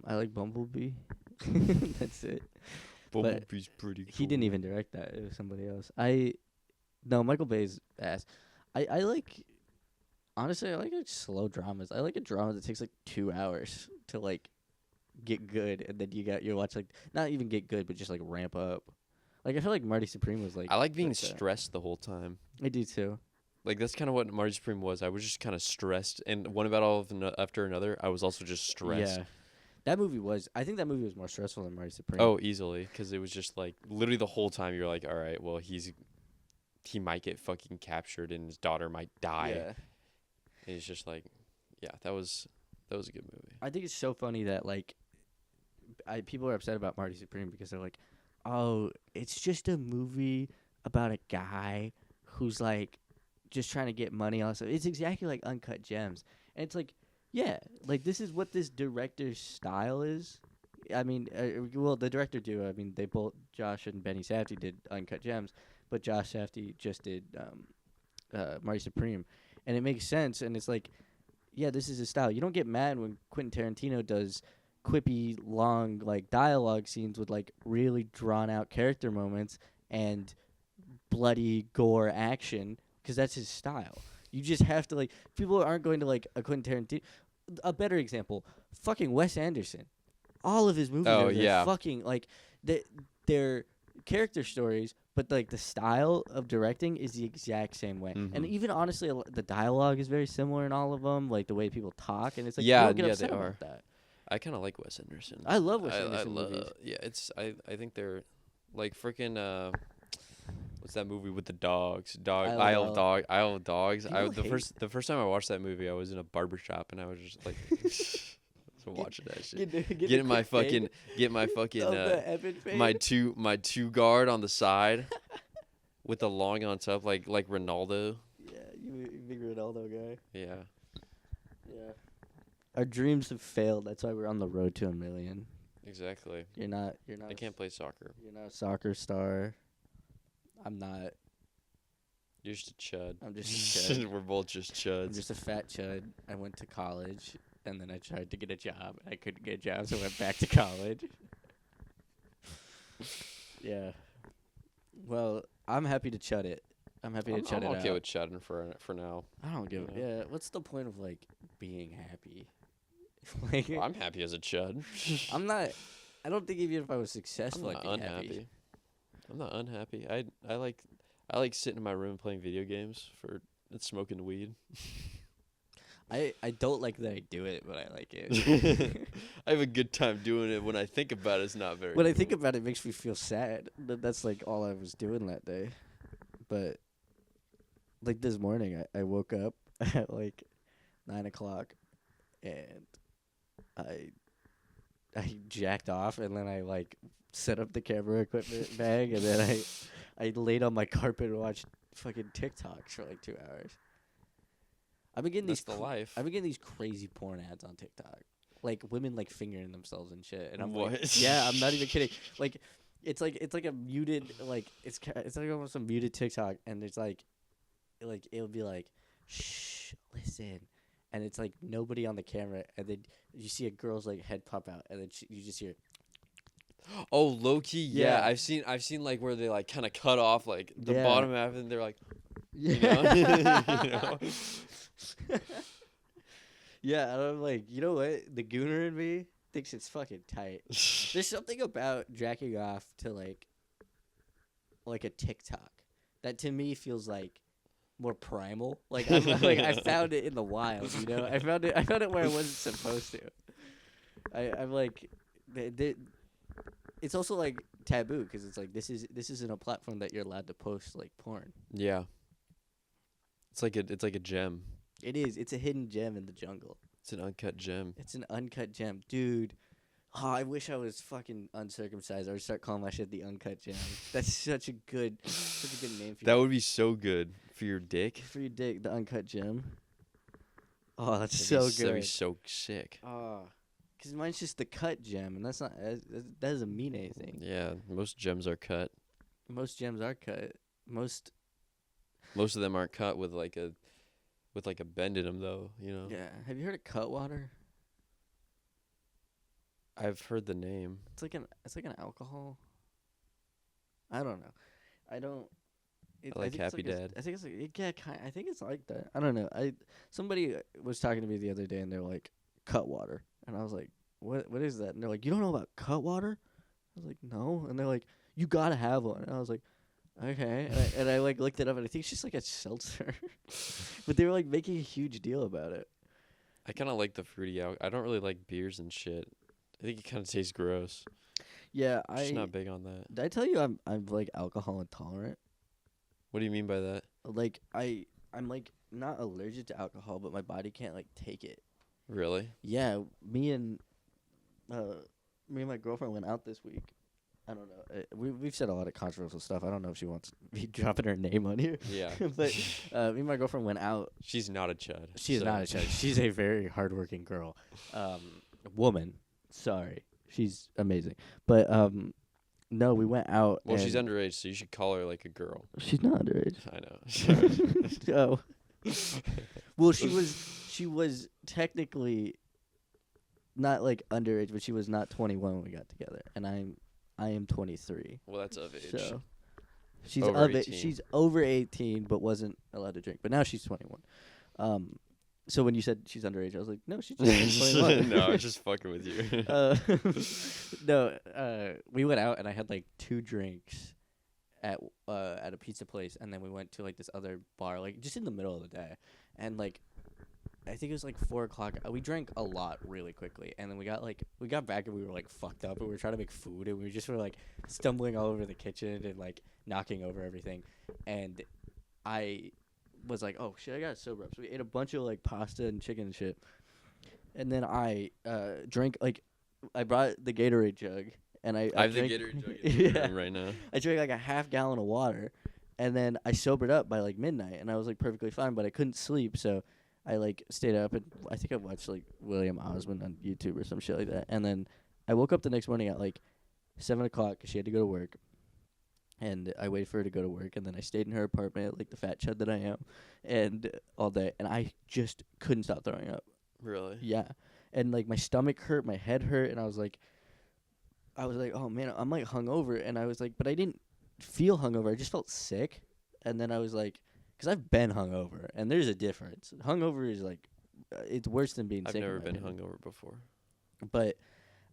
like Bumblebee. That's it. Bumblebee's pretty cool. He didn't even direct that. It was somebody else. No, Michael Bay's ass. I like, honestly, I like slow dramas. I like a drama that takes like 2 hours to like get good, and then you watch like not even get good, but just like ramp up. Like I feel like Marty Supreme was like. I like being that. stressed the whole time. I do too. Like that's kind of what Marty Supreme was. I was just kind of stressed, and one about all of after another, I was also just stressed. Yeah, that movie was. I think that movie was more stressful than Marty Supreme. Oh, easily, because it was just like literally the whole time you're like, all right, well he might get fucking captured and his daughter might die. yeah. And it's just like, yeah, that was a good movie. I think it's so funny that like, people are upset about Marty Supreme because they're like, oh, it's just a movie about a guy who's like just trying to get money. Also, it's exactly like Uncut Gems, and it's like, yeah, like this is what this director's style is. I mean, well, the director do. I mean, they both Josh and Benny Safdie did Uncut Gems, but Josh Safdie just did Marty Supreme, and it makes sense. And it's like, yeah, this is his style. You don't get mad when Quentin Tarantino does quippy, long like dialogue scenes with like really drawn out character moments and bloody gore action because that's his style. You just have to like people aren't going to like a Quentin Tarantino. A better example, fucking Wes Anderson. All of his movies Oh, are yeah. fucking like they're character stories, but like the style of directing is the exact same way. And Mhm. even honestly, the dialogue is very similar in all of them, like the way people talk, and it's like Yeah, you don't get yeah, upset they about are. that. I kind of like Wes Anderson. I love Wes Anderson movies. Yeah, it's I think they're like freaking what's that movie with the dogs? Isle of Dogs. People The hate- first time I watched that movie, I was in a barber shop and I was just like watching that shit. Get my fucking my two guard on the side with the long on top like Ronaldo. Yeah, you big Ronaldo guy. Yeah. Yeah. Our dreams have failed. That's why we're on the road to 1 million. Exactly. You're not. I can't play soccer. You're not a soccer star. I'm not. You're just a chud. I'm just a chud. We're both just I'm chuds. just a fat chud. I went to college, and then I tried to get a job. I couldn't get a job, so I went back to college. Yeah. Well, I'm happy to chud it. I'm happy to chud I'm it okay out. with chudding for now. I don't give. you know. Yeah. What's the point of like being happy? Like, Well, I'm happy as a chud. I'm not. I don't think even if I was I'm successful, not I'd be unhappy. happy. I'm not unhappy. I like sitting in my room playing video games and smoking weed. I don't like that I do it, but I like it. I have a good time doing it. When I think about it, it's not very. When I cool. think about it, it makes me feel sad. That's like all I was doing that day. But like this morning, I woke up at like 9 o'clock, and I jacked off, and then I like set up the camera equipment bag, and then I laid on my carpet and watched fucking TikToks for like 2 hours. I've been getting That's these the life. I've been getting these crazy porn ads on TikTok, like women like fingering themselves and shit. And I'm like, What? yeah, I'm not even kidding. Like, it's like a muted, like it's like almost a muted TikTok, and it's like it'll be like shh, listen. And it's like nobody on the camera, and then you see a girl's like head pop out, and then you just hear, Oh, low key, yeah. Yeah. I've seen like where they like kind of cut off like the Yeah. bottom half, and they're like, yeah, you know? yeah. And I'm like, you know what? The gooner in me thinks it's fucking tight. There's something about jacking off to like a TikTok that to me feels like more primal. Like like I found it in the wild, you know. I found it where I wasn't supposed to. I'm like, it's also like taboo because it's like this isn't a platform that you're allowed to post like porn. Yeah. It's like a gem. It is. It's a hidden gem in the jungle. It's an uncut gem. It's an uncut gem, dude. Oh, I wish I was fucking uncircumcised. I would start calling my shit the uncut gem. That's such a good name for That would be so good for your dick. for your dick, the uncut gem. Oh, that's That'd so be That'd be good. so sick. Oh, because mine's just the cut gem, and that's not that doesn't mean anything. Yeah, most gems are cut. Most gems are cut. Most Most of them aren't cut with like a bend in them though. You know. yeah. Have you heard of Cutwater? I've heard the name. It's like an alcohol. I don't know. I don't. I like think it's Happy Dad. I think it's like yeah. I think it's like that. I don't know. Somebody was talking to me the other day, and they're like Cutwater, and I was like, what is that? And they're like, you don't know about Cutwater? I was like, no. And they're like, you gotta have one. And I was like, okay. And I like looked it up, and I think it's just like a seltzer. But they were like making a huge deal about it. I kind of like the fruity I don't really like beers and shit. I think it kind of tastes gross. Yeah, I'm just not big on that. did I tell you I'm like alcohol intolerant? What do you mean by that? Like I'm like not allergic to alcohol, but my body can't like take it. Really? Yeah, me and my girlfriend went out this week. I don't know. We've said a lot of controversial stuff. I don't know if she wants me dropping her name on here. Yeah. But me and my girlfriend went out. She's not a chud. She is so- not a child. She's a very hardworking girl. Woman. Sorry. She's amazing. But no, we went out. Well, she's and underage, so you should call her like a girl. she's not underage. I know. Oh. Well, she was technically not like underage, but she was not 21 when we got together, and I am 23. Well, that's of age. So she's Over of it. 18. She's over 18, but wasn't allowed to drink. But now she's 21. So when you said she's underage, I was like, no, she's just 21. No, I was just fucking with you. We went out and I had like 2 drinks at a pizza place, and then we went to like this other bar, like just in the middle of the day, and like I think it was like 4:00. We drank a lot really quickly, and then we got back and we were like fucked up, and we were trying to make food, and we just were like stumbling all over the kitchen and like knocking over everything, and I was like, oh shit, I got sober up. So we ate a bunch of like pasta and chicken and shit, and then I drank like I brought the Gatorade jug, and I I have the drank, Gatorade jug in the yeah, room right now. I drank like a half gallon of water, and then I sobered up by like midnight, and I was like perfectly fine, but I couldn't sleep, so I like stayed up, and I think I watched like William Osmond on YouTube or some shit like that, and then I woke up the next morning at like 7:00 'cause she had to go to work. And I waited for her to go to work, and then I stayed in her apartment like the fat chud that I am, and all day, and I just couldn't stop throwing up. Really? Yeah, and like my stomach hurt, my head hurt, and I was like, oh man, I'm like hungover, and I was like, but I didn't feel hungover, I just felt sick, and then I was like, because I've been hungover, and there's a difference. Hungover is like, it's worse than being I've sick. in never my been opinion. hungover before. But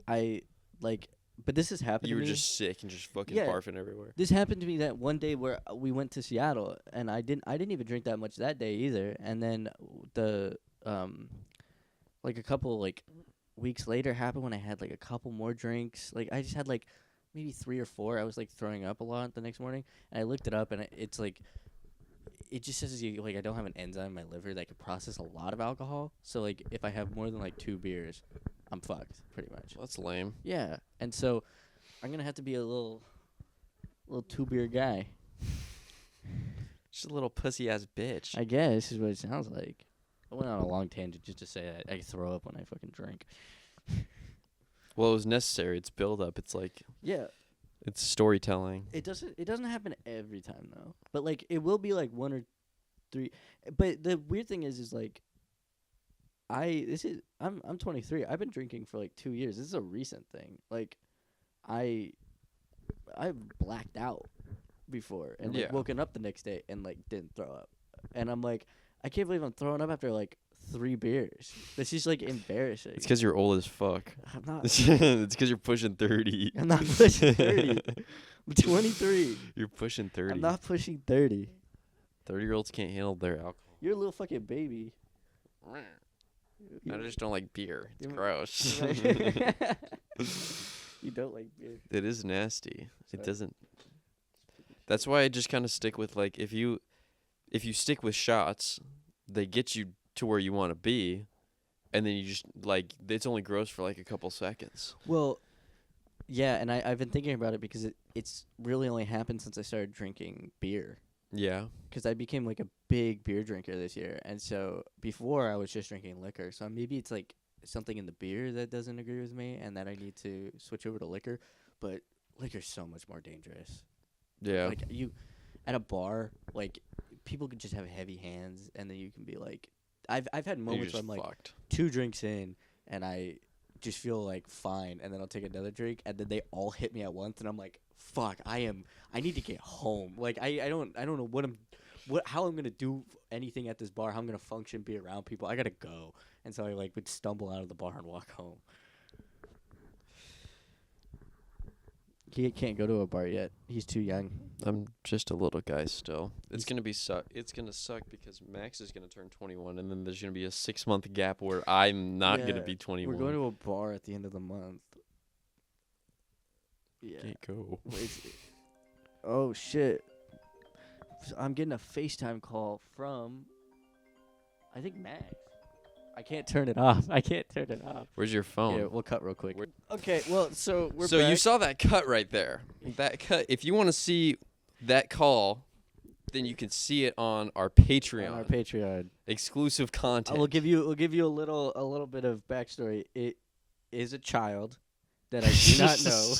I like, but this has happened. You to were me. just sick and just fucking Yeah. barfing everywhere. This happened to me that one day where we went to Seattle, and I didn't even drink that much that day either. And then the like a couple like weeks later happened when I had like a couple more drinks. Like I just had like maybe 3 or 4. I was like throwing up a lot the next morning, and I looked it up, and it's like it just says I don't have an enzyme in my liver that can process a lot of alcohol. So like if I have more than like 2 beers, I'm fucked pretty much. Well, that's lame. Yeah, and so I'm gonna have to be a little 2-beer guy. Just a little pussy ass bitch. I guess is what it sounds like. I went on a long tangent just to say I throw up when I fucking drink. Well, it was necessary. It's build up. It's like Yeah, it's storytelling. it doesn't happen every time though. But like it will be like 1 or 3. But the weird thing is like, I'm 23. I've been drinking for like 2 years. This is a recent thing. Like, I've blacked out before and like Yeah. woken up the next day and like didn't throw up. And I'm like, I can't believe I'm throwing up after like 3 beers. This is like embarrassing. It's because you're old as fuck. I'm not. It's because you're pushing 30. I'm not pushing 30. I'm 23. You're pushing 30. I'm not pushing 30. 30-year-olds can't handle their alcohol. You're a little fucking baby. I just don't like beer. It's you- gross. You don't like beer. It is nasty. It So- doesn't. That's why I just kind of stick with like if you stick with shots, they get you to where you want to be, and then you just like it's only gross for like a couple seconds. Well, yeah, and I've been thinking about it because it's really only happened since I started drinking beer. Yeah. Because I became like a big beer drinker this year, and so before I was just drinking liquor. So maybe it's like something in the beer that doesn't agree with me, and that I need to switch over to liquor. But liquor's so much more dangerous. Yeah. Like you, at a bar, like people could just have heavy hands, and then you can be like, I've had You're moments where just I'm like fucked. 2 drinks in, and I just feel like fine, and then I'll take another drink, and then they all hit me at once, and I'm like, fuck, I need to get home. Like I don't know how I'm gonna do anything at this bar, how I'm gonna function, be around people. I gotta go, and so I like would stumble out of the bar and walk home. He can't go to a bar yet. He's too young. I'm just a little guy still. He's- It's gonna be It's gonna suck because Max is gonna turn 21, and then there's gonna be a 6-month gap where I'm not Yeah, gonna be 21. We're going to a bar at the end of the month. Yeah. Can't go. Oh shit! I'm getting a FaceTime call from, I think Max. I can't turn it off. Where's your phone? Yeah, we'll cut real quick. Where- Okay, well, so we're So back. you saw that cut right there. That cut. If you want to see that call, then you can see it on our Patreon. on our Patreon. Exclusive content. We'll give you a little bit of backstory. It is a child that I do not know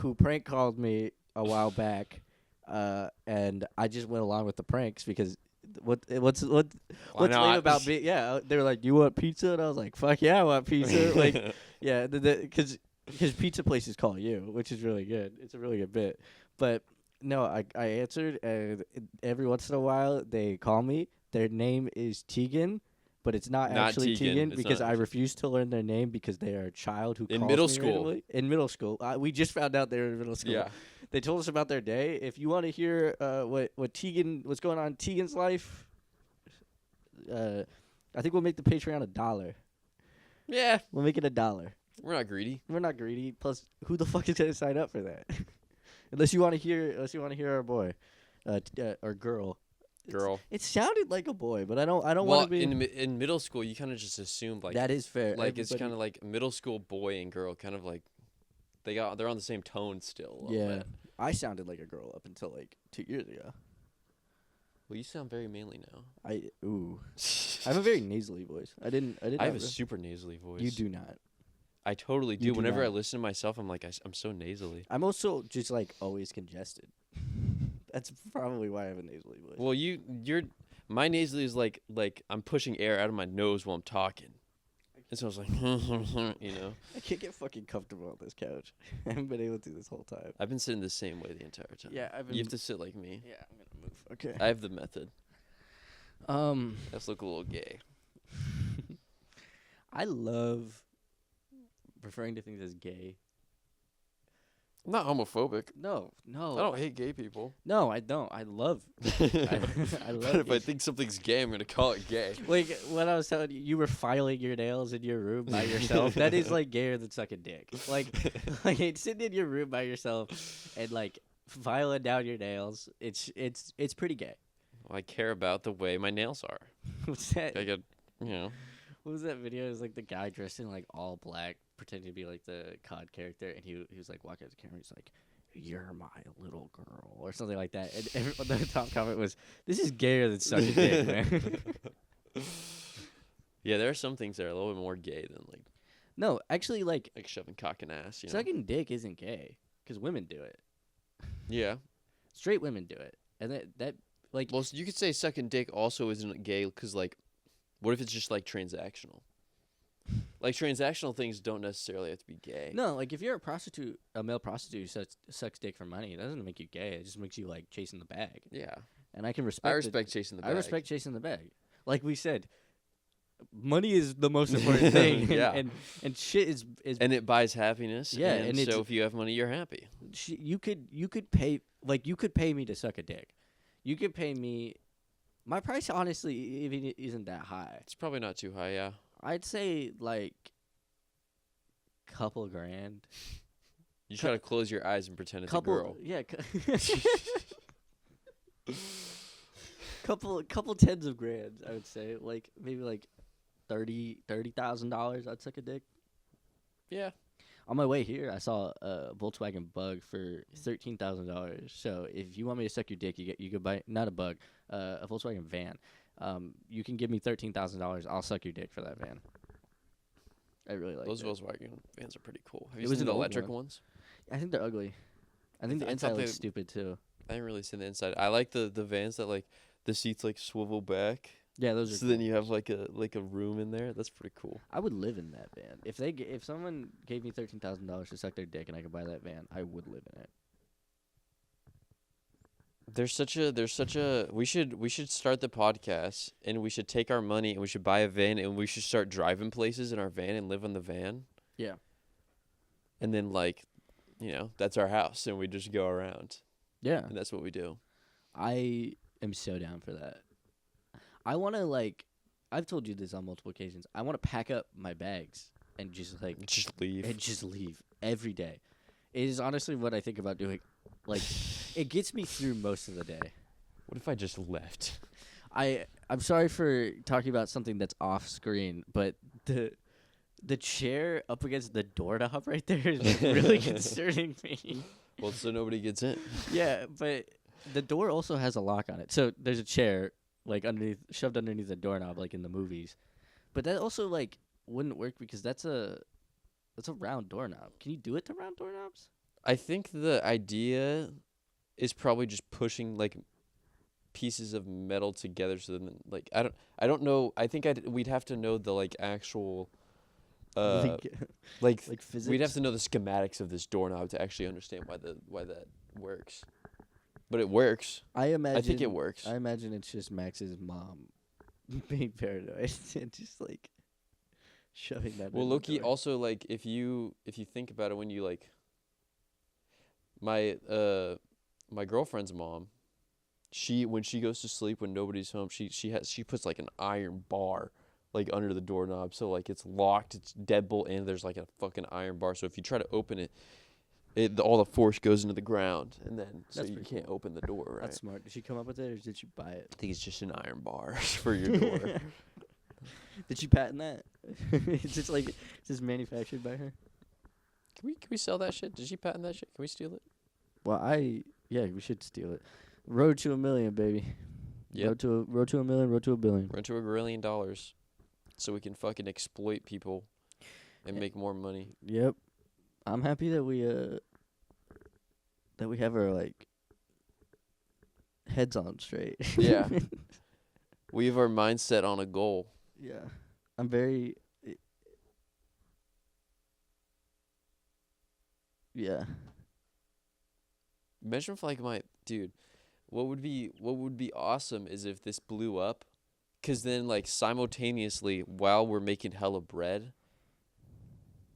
who prank called me a while back, and I just went along with the pranks because what's Why lame not? about me? Yeah, they were like, "You want pizza?" And I was like, "Fuck yeah, I want pizza!" Like, yeah, because pizza places call you, which is really good. It's a really good bit. But no, I answered, and every once in a while they call me. Their name is Tegan, but it's not actually Tegan It's because not I actually- refuse to learn their name because they are a child who In calls middle me school. randomly. In middle school, we just found out they were in middle school. Yeah. They told us about their day. If you want to hear what's going on in Tegan's life, I think we'll make the Patreon $1. Yeah. We'll make it $1. We're not greedy. We're not greedy. Plus, who the fuck is gonna sign up for that? unless you want to hear our boy, or girl. Girl. It sounded like a boy, but I don't Well, want to be. in middle school, you kind of just assumed like That is fair. like it's Everybody- kind of like middle school boy and girl, kind of like they're on the same tone still. A little yeah. bit. I sounded like a girl up until like 2 years ago. Well, you sound very manly now. I have a very nasally voice. I didn't. I have not a re- super nasally voice. You do not. I totally do. You do Whenever I not. listen to myself, I'm like, I'm so nasally. I'm also just like always congested. That's probably why I have a nasally voice. Well, my nasally is like I'm pushing air out of my nose while I'm talking. And so I was like, you know. I can't get fucking comfortable on this couch. I haven't been able to this whole time. I've been sitting the same way the entire time. Yeah, I've been. You have to sit like me. Yeah, I'm gonna move. Okay. I have the method. Um, Let's look a little gay. I love referring to things as gay. I'm not homophobic. No, I don't hate gay people. No, I don't. I love. I love But if I it. think something's gay, I'm gonna call it gay. Like when I was telling you, you were filing your nails in your room by yourself. That is like gayer than sucking dick. Like sitting in your room by yourself and like filing down your nails. It's pretty gay. Well, I care about the way my nails are. What's that? I got, you know. What was that video? It was like the guy dressed in like all black, pretending to be like the COD character, and he was like walking at the camera. He's like, "You're my little girl," or something like that. And the top comment was, "This is gayer than sucking dick, man." Yeah, there are some things that are a little bit more gay than No, actually, like like shoving cock in ass. You know. sucking dick isn't gay because women do it. Yeah. Straight women do it, and that like Well, you could say sucking dick also isn't gay because, like, what if it's just like transactional? Like transactional things don't necessarily have to be gay. no, like if you're a male prostitute who sucks dick for money, it doesn't make you gay. It just makes you like chasing the bag. Yeah, And I can respect. I respect chasing the bag. I respect chasing the bag. Like we said, money is the most important thing. Yeah. And shit is and it buys happiness. Yeah, and and so if you have money, you're happy. you could pay me to suck a dick. You could pay me. My price honestly even isn't that high. It's probably not too high. Yeah, I'd say like couple grand. you try to close your eyes and pretend it's a Couple girl. yeah. Couple tens of grand, I would say. Like maybe like $30,000 I'd suck a dick. Yeah, On my way here, I saw a Volkswagen Bug for $13,000. So if you want me to suck your dick, you could buy not a Bug, a Volkswagen van. You can give me $13,000. I'll suck your dick for that van. I really like those it. Volkswagen vans are pretty cool. Have It you was seen an the old electric one. ones? I think they're ugly. I think the I inside thought looks they- stupid too. I haven't really seen the inside. I like the vans that like the seats like swivel back, Yeah, those are. so then cool. you have like a room in there. That's pretty cool. I would live in that van. If someone gave me $13,000 to suck their dick and I could buy that van, I would live in it. There's such a we should start the podcast and we should take our money and we should buy a van and we should start driving places in our van and live in the van. Yeah. And then like, that's our house and we just go around Yeah. and that's what we do. I am so down for that. I want to I've told you this on multiple occasions. I want to pack up my bags and just Just leave. leave every day. It is honestly what I think about doing. Like, it gets me through most of the day. What if I just left? I'm sorry for talking about something that's off screen, but the chair up against the doorknob right there is really concerning me. Well, so nobody gets in. Yeah, but the door also has a lock on it. So there's a chair shoved underneath the doorknob like in the movies. But that also wouldn't work because that's a round doorknob. Can you do it to round doorknobs? I think the idea is probably just pushing like pieces of metal together so then like I don't know. I think we'd have to know the like actual like like physics. we'd have to know the schematics of this doorknob to actually understand why that works. But it works. I think it works. I imagine it's just Max's mom being paranoid and just shoving that. Well, in the Loki door. also like if you think about it when you like my girlfriend's mom, when she goes to sleep when nobody's home, she puts like an iron bar like under the doorknob so like it's locked, it's deadbolt and there's like a fucking iron bar so if you try to open it all the force goes into the ground and then so That's you pretty can't cool. open the door, right? That's smart. Did she come up with it or did she buy it? I think it's just an iron bar for your door. Did she patent that? It's just manufactured by her. Can we sell that shit? Did she patent that shit? Can we steal it? Well, we should steal it. Road to $1 million, baby. Yep. Road to $1 million. Road to $1 billion. We're into $1 billion so we can fucking exploit people and make more money. Yep. I'm happy that we have our heads on straight. Yeah. We have our mindset on a goal. Yeah. I'm very. Yeah. Imagine if like what would be awesome is if this blew up, 'cause then like simultaneously while we're making hella bread,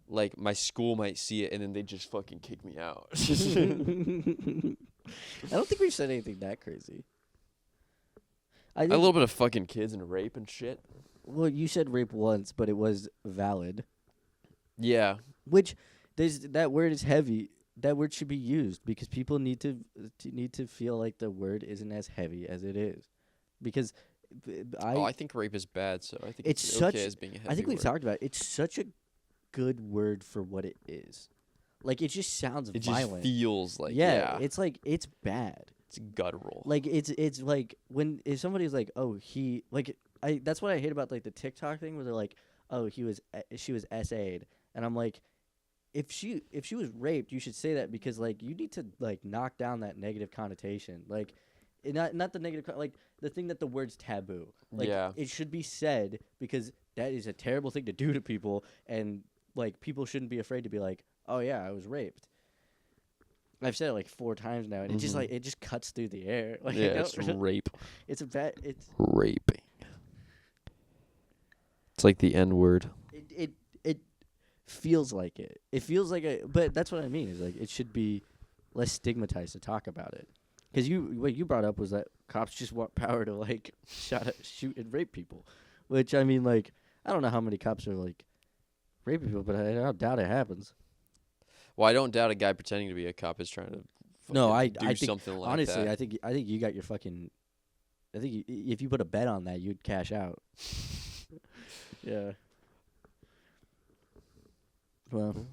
like my school might see it and then they just fucking kick me out. I don't think we've said anything that crazy. I A think, little bit of fucking kids and rape and shit. well, you said rape once, but it was valid. Yeah. Which that word is heavy. That word should be used because people need to feel like the word isn't as heavy as it is. Because I think rape is bad, so I think It's it's such- okay as being a heavy I think we've word. talked about it. It's such a good word for what it is. Like it just sounds It violent. just feels like yeah, it's it's bad. it's guttural. Like it's like if somebody's like, oh, he that's what I hate about the TikTok thing where they're like, oh, she was SA'd, and I'm like, if she was raped, you should say that because you need to knock down that negative connotation. not the negative, like the thing that the word's taboo. Like, Yeah. it should be said because that is a terrible thing to do to people, and like people shouldn't be afraid to be like, oh yeah, I was raped. I've said it like 4 times now, and it just Mhm. like it just cuts through the air. Like, I Yeah, it's don't- rape. it's a bad. Raping. It's like the N word. It feels like it. It feels like but that's what I mean. Is like it should be less stigmatized to talk about it. Because what you brought up was that cops just want power to like shoot and rape people, which I mean, like I don't know how many cops are like raping people, but I don't doubt it happens. Well, I don't doubt a guy pretending to be a cop is trying to No, fucking I do think something like honestly, that. I think you got your fucking. I think if you put a bet on that, you'd cash out. Yeah. Well,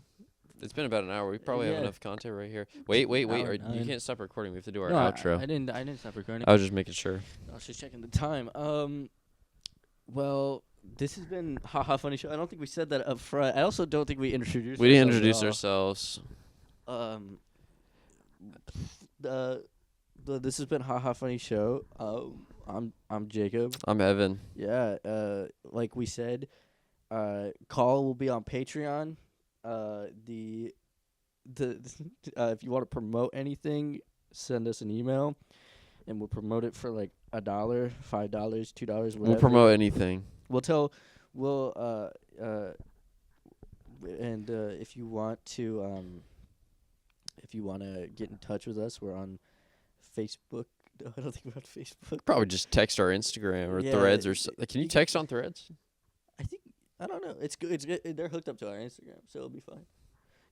It's been about an hour. We probably have Yeah. enough content right here. Wait. Hour You 9. can't stop recording. We have to do our no, outro. I didn't stop recording. I was just making sure. I was just checking the time. Well, this has been Haha Funny Show. I don't think we said that up front. I also don't think we introduced. We didn't ourselves introduce at all. ourselves. This has been Haha Funny Show. I'm Jacob. I'm Evan. Yeah. Like we said, call will be on Patreon. If you want to promote anything, send us an email, and we'll promote it for like $1, $5, $2, whatever. We'll promote anything. And if you want to get in touch with us, we're on Facebook. No, I don't think we're on Facebook. Probably just text our Instagram or Yeah, Threads or so. Can you you text on Threads? I don't know. It's good. It's good. They're hooked up to our Instagram, so it'll be fine.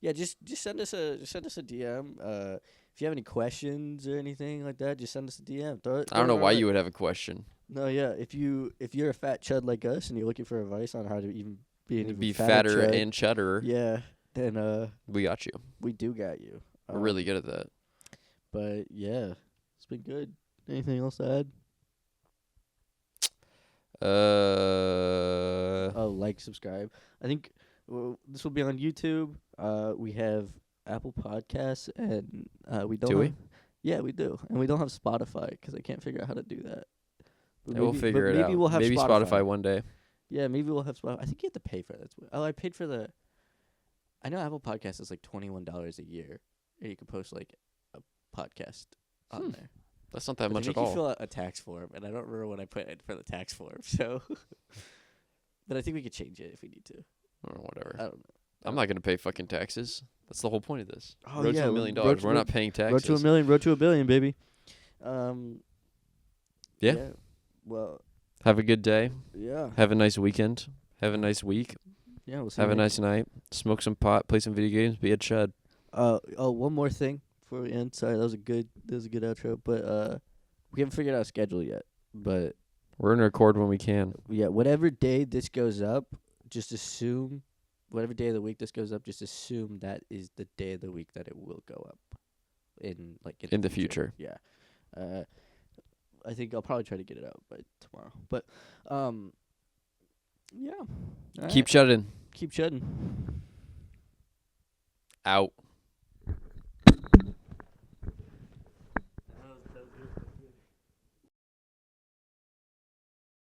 Yeah, just send us a DM. If you have any questions or anything like that, just send us a DM. I don't know why you would have a question. No, yeah. If you're a fat chud like us and you're looking for advice on how to even be an even Be fatter fatter chud, and cheddarer. yeah, then We got you. we do got you. We're really good at that. But yeah, it's been good. Anything else to add? Oh, like, subscribe. I think this will be on YouTube. We have Apple Podcasts, and we don't. Do we? have- Yeah, we do, and we don't have Spotify because I can't figure out how to do that. But Yeah, we'll maybe- figure but it maybe out. We'll have maybe Spotify one day. Yeah, maybe we'll have Spotify. I think you have to pay for that. I paid for the. I know Apple Podcasts is like $21 a year, and you can post like a podcast on there. That's not that But much they at make you all. fill out a tax form, and I don't remember what I put in for the tax form. So, but I think we could change it if we need to. Or whatever. I don't know. I'm not gonna pay fucking taxes. That's the whole point of this. Oh, Road yeah, to $1 million. road to- We're not paying taxes. Road to $1 million, road to $1 billion, baby. Yeah. Well, Have a good day. yeah. Have a nice weekend. Have a nice week. Yeah. We'll see. Have you a next- nice night. Smoke some pot. Play some video games. Be a chud. one more thing before we end. Sorry, that was a good outro. But we haven't figured out a schedule yet. But We're gonna record when we can. yeah, whatever day this goes up, just assume. Whatever day of the week this goes up, just assume that is the day of the week that it will go up. In In the future. Yeah. I think I'll probably try to get it out by tomorrow. But yeah. Keep chudding. Keep chudding. Out.